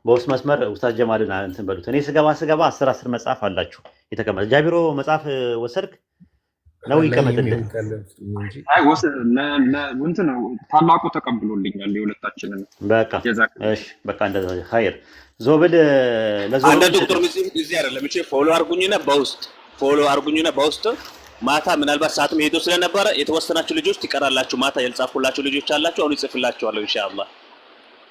በውስጥ መስመር ኡስታዝ ጀማልን እንትን በሉት። እኔ ስገባ 10 መጽሐፍ አላችሁ የተቀመጠ። ጃቢሮ መጽሐፍ ወሰድክ ነው ይቀመጥልህ? አይ እንትን ነው ታላቁ ተቀብሎልኛል የሁለታችንን። በቃ እሺ፣ በቃ እንደዛ ኸይር። ዞብል ለዞብል አንድ ዶክተር እዚህ አይደለም እቺ ፎሎ አርጉኝና በውስጥ ማታ ምናልባት ሰዓትም ሄዶ ስለነበረ የተወሰናችሁ ልጆች ትቀራላችሁ። ማታ ያልጻፍኩላችሁ ልጆች አላችሁ፣ አሁን ይጽፍላችኋለሁ ኢንሻአላህ።